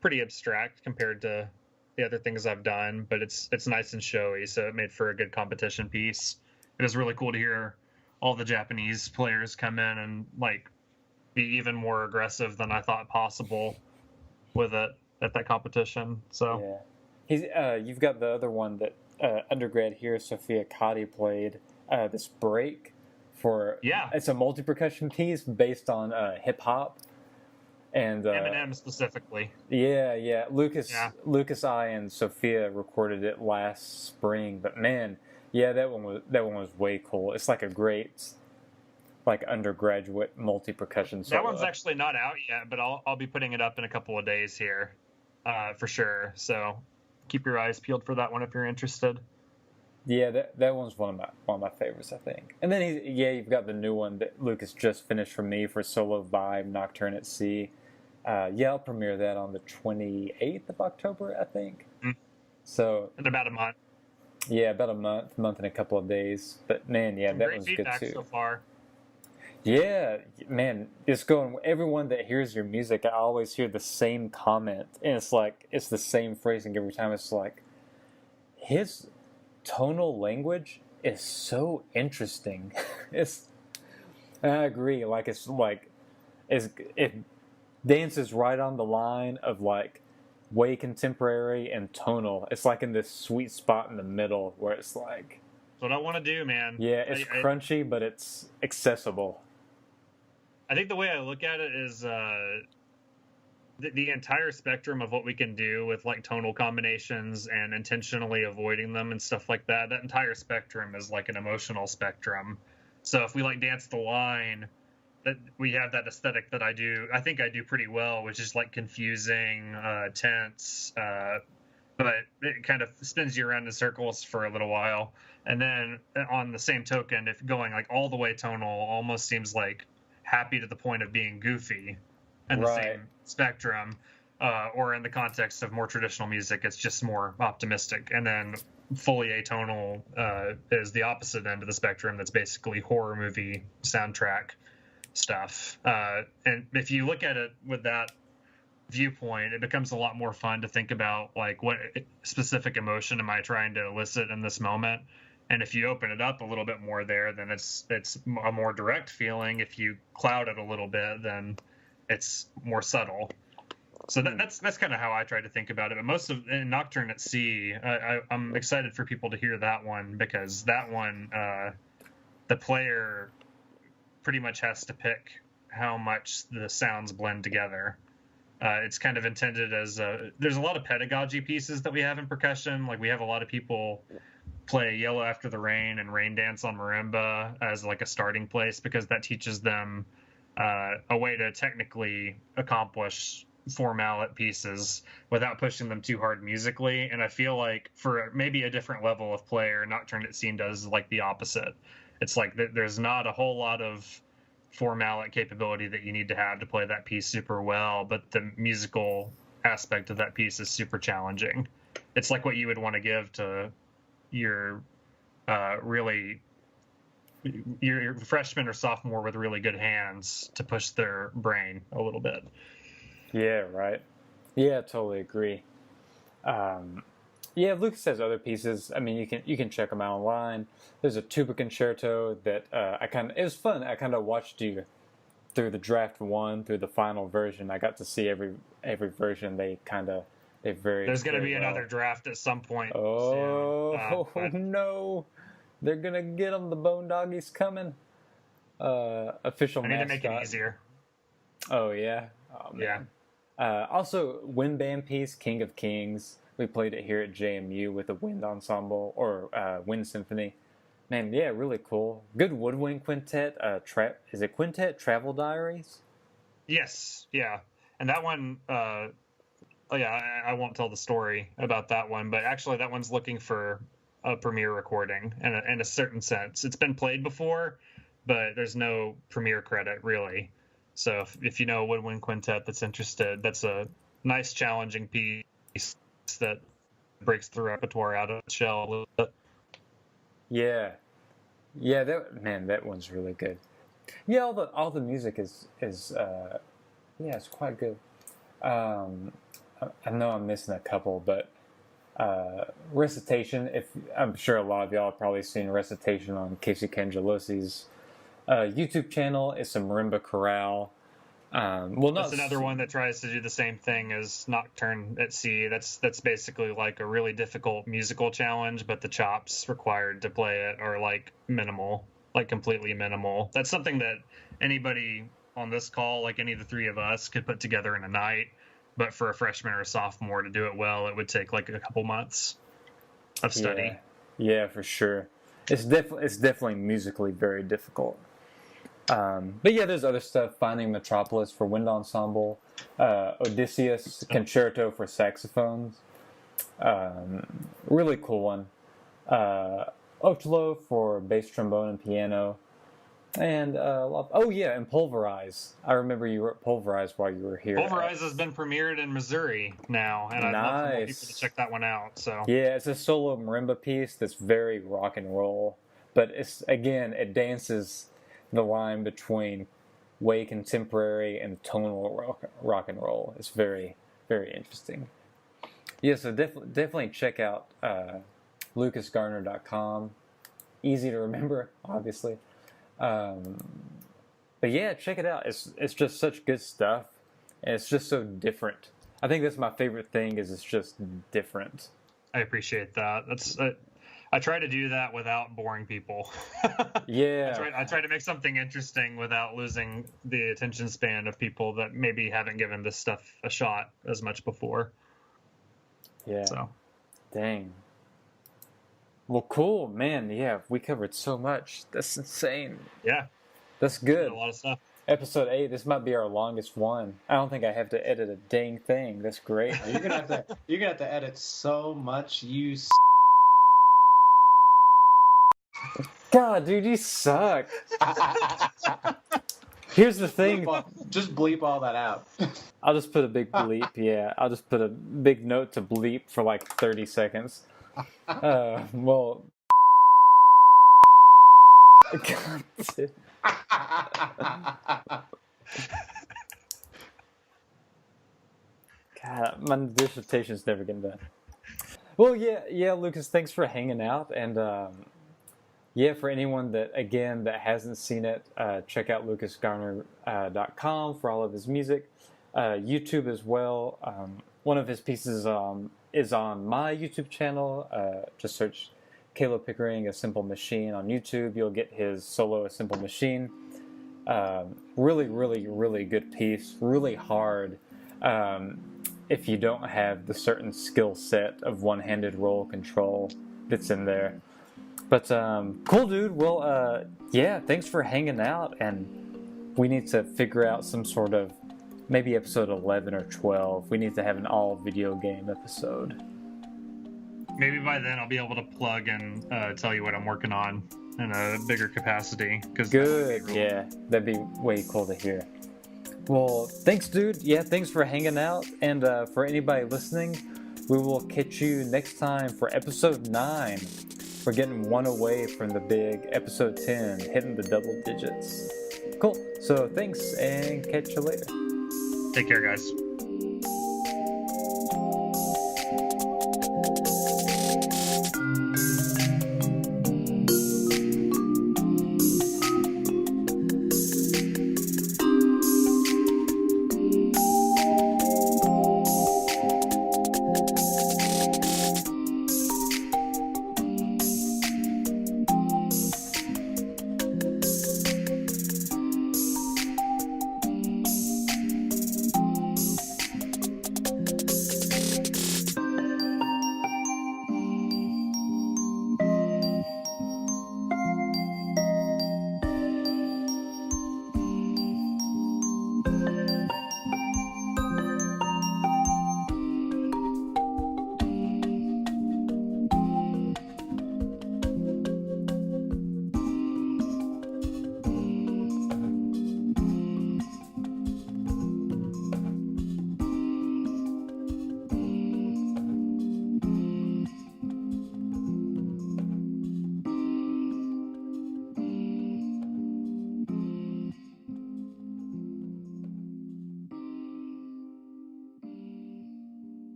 pretty abstract compared to the other things I've done, but it's nice and showy, so it made for a good competition piece. It was really cool to hear all the Japanese players come in and like be even more aggressive than I thought possible with it at that competition. So yeah, you've got the other one that undergrad here, Sophia Cotty, played this break for. Yeah, it's a multi-percussion piece based on hip hop and Eminem specifically. Yeah, Lucas I and Sophia recorded it last spring, but man, yeah, that one was way cool. It's like a great like undergraduate multi-percussion solo. That one's actually not out yet, but I'll be putting it up in a couple of days here, for sure. So keep your eyes peeled for that one if you're interested. Yeah, that one's one of my favorites, I think. And then you've got the new one that Lucas just finished for me for Solo Vibe Nocturne at Sea. I'll premiere that on the 28th of October, I think. Mm. So in about a month. Yeah, about a month and a couple of days. But man, yeah, that was good too. So far. Yeah, man, it's going. Everyone that hears your music, I always hear the same comment, and it's the same phrasing every time. It's like his tonal language is so interesting. I agree. It dances right on the line of like way contemporary and tonal. It's like in this sweet spot in the middle where it's like. That's what I want to do, man. Yeah, it's crunchy, but it's accessible. I think the way I look at it is the entire spectrum of what we can do with like tonal combinations and intentionally avoiding them and stuff like that. That entire spectrum is like an emotional spectrum. So if we like dance the line, that we have that aesthetic that I think I do pretty well, which is like confusing, tense, but it kind of spins you around in circles for a little while. And then on the same token, if going like all the way tonal almost seems like happy to the point of being goofy in the same spectrum, or in the context of more traditional music, it's just more optimistic. And then fully atonal is the opposite end of the spectrum. That's basically horror movie soundtrack stuff. And if you look at it with that viewpoint, it becomes a lot more fun to think about like what specific emotion am I trying to elicit in this moment. And if you open it up a little bit more there, then it's a more direct feeling. If you cloud it a little bit, then it's more subtle. So that's kind of how I try to think about it. But most of in Nocturne at Sea, I'm excited for people to hear that one, because that one, the player pretty much has to pick how much the sounds blend together. It's kind of intended as there's a lot of pedagogy pieces that we have in percussion. Like we have a lot of people play Yellow After the Rain and Rain Dance on marimba as like a starting place, because that teaches them a way to technically accomplish 4-mallet pieces without pushing them too hard musically. And I feel like for maybe a different level of player, Nocturne at Sea does like the opposite. It's like there's not a whole lot of 4-mallet capability that you need to have to play that piece super well, but the musical aspect of that piece is super challenging. It's like what you would want to give to you're really your freshman or sophomore with really good hands to push their brain a little bit. Yeah, right. Yeah, totally agree. Yeah, Lucas has other pieces. I mean, you can check them out online. There's a tuba concerto that it was fun. I kind of watched you through the draft one, through the final version. I got to see every version. They very. There's going to be another draft at some point. Oh no, they're gonna get them. The Bone Doggies coming. Official. I need mascot. to make it easier. Oh yeah. Oh, man. Yeah. Also, wind band piece, King of Kings. We played it here at JMU with a wind ensemble or wind symphony. Man, yeah, really cool. Good woodwind quintet. Is it Quintet Travel Diaries? Yes, yeah, and that one. I won't tell the story about that one, but actually, that one's looking for a premiere recording in a certain sense. It's been played before, but there's no premiere credit really. So if you know a woodwind quintet that's interested, that's a nice challenging piece that breaks the repertoire out of the shell a little bit. Yeah, that one's really good. Yeah, all the music is it's quite good. I know I'm missing a couple, but Recitation. I'm sure a lot of y'all have probably seen Recitation on Casey Cangelosi's YouTube channel. It's a marimba chorale. That's another one that tries to do the same thing as Nocturne at Sea. That's basically like a really difficult musical challenge, but the chops required to play it are like minimal, like completely minimal. That's something that anybody on this call, like any of the three of us, could put together in a night. But for a freshman or a sophomore to do it well, it would take like a couple months of study. Yeah, for sure. It's definitely musically very difficult. But yeah, there's other stuff. Finding Metropolis for wind ensemble, Odysseus Concerto for saxophones, really cool one. Otelo for bass trombone and piano, and and Pulverize. I remember you wrote Pulverize while you were here. Pulverize has been premiered in Missouri now, and I'd love for more people to check that one out. So yeah, it's a solo marimba piece that's very rock and roll, but it dances the line between way contemporary and tonal rock and roll. It's very, very interesting. Yeah, so definitely check out lucasgarner.com. Easy to remember, obviously. But yeah, check it out. It's just such good stuff, and it's just so different. I think that's my favorite thing. Is it's just different. I appreciate that. I try to do that without boring people. Yeah. I try to make something interesting without losing the attention span of people that maybe haven't given this stuff a shot as much before. Yeah. So. Dang. Well, cool, man. Yeah, we covered so much. That's insane. Yeah. That's good. A lot of stuff. Episode 8. This might be our longest one. I don't think I have to edit a dang thing. That's great. You're gonna have to edit so much. God, dude, you suck. Here's the thing. Just bleep all that out. I'll just put a big bleep. Yeah, I'll just put a big note to bleep for like 30 seconds. Well. God. God, my dissertation's never getting done. Well, yeah, Lucas, thanks for hanging out, and yeah, for anyone that hasn't seen it, check out lucasgarner.com for all of his music, YouTube as well. One of his pieces is on my YouTube channel. Just search Caleb Pickering, A Simple Machine on YouTube. You'll get his solo, A Simple Machine. Really, really, really good piece. Really hard. If you don't have the certain skill set of one-handed roll control that's in there. But cool, dude. Well, yeah, thanks for hanging out, and we need to figure out some sort of, maybe episode 11 or 12. We need to have an all video game episode. Maybe by then I'll be able to plug and tell you what I'm working on in a bigger capacity. Good, yeah, that'd be way cool to hear. Well, thanks, dude. Yeah, thanks for hanging out, and for anybody listening, we will catch you next time for episode 9. We're getting one away from the big episode 10, hitting the double digits. Cool. So thanks, and catch you later. Take care, guys.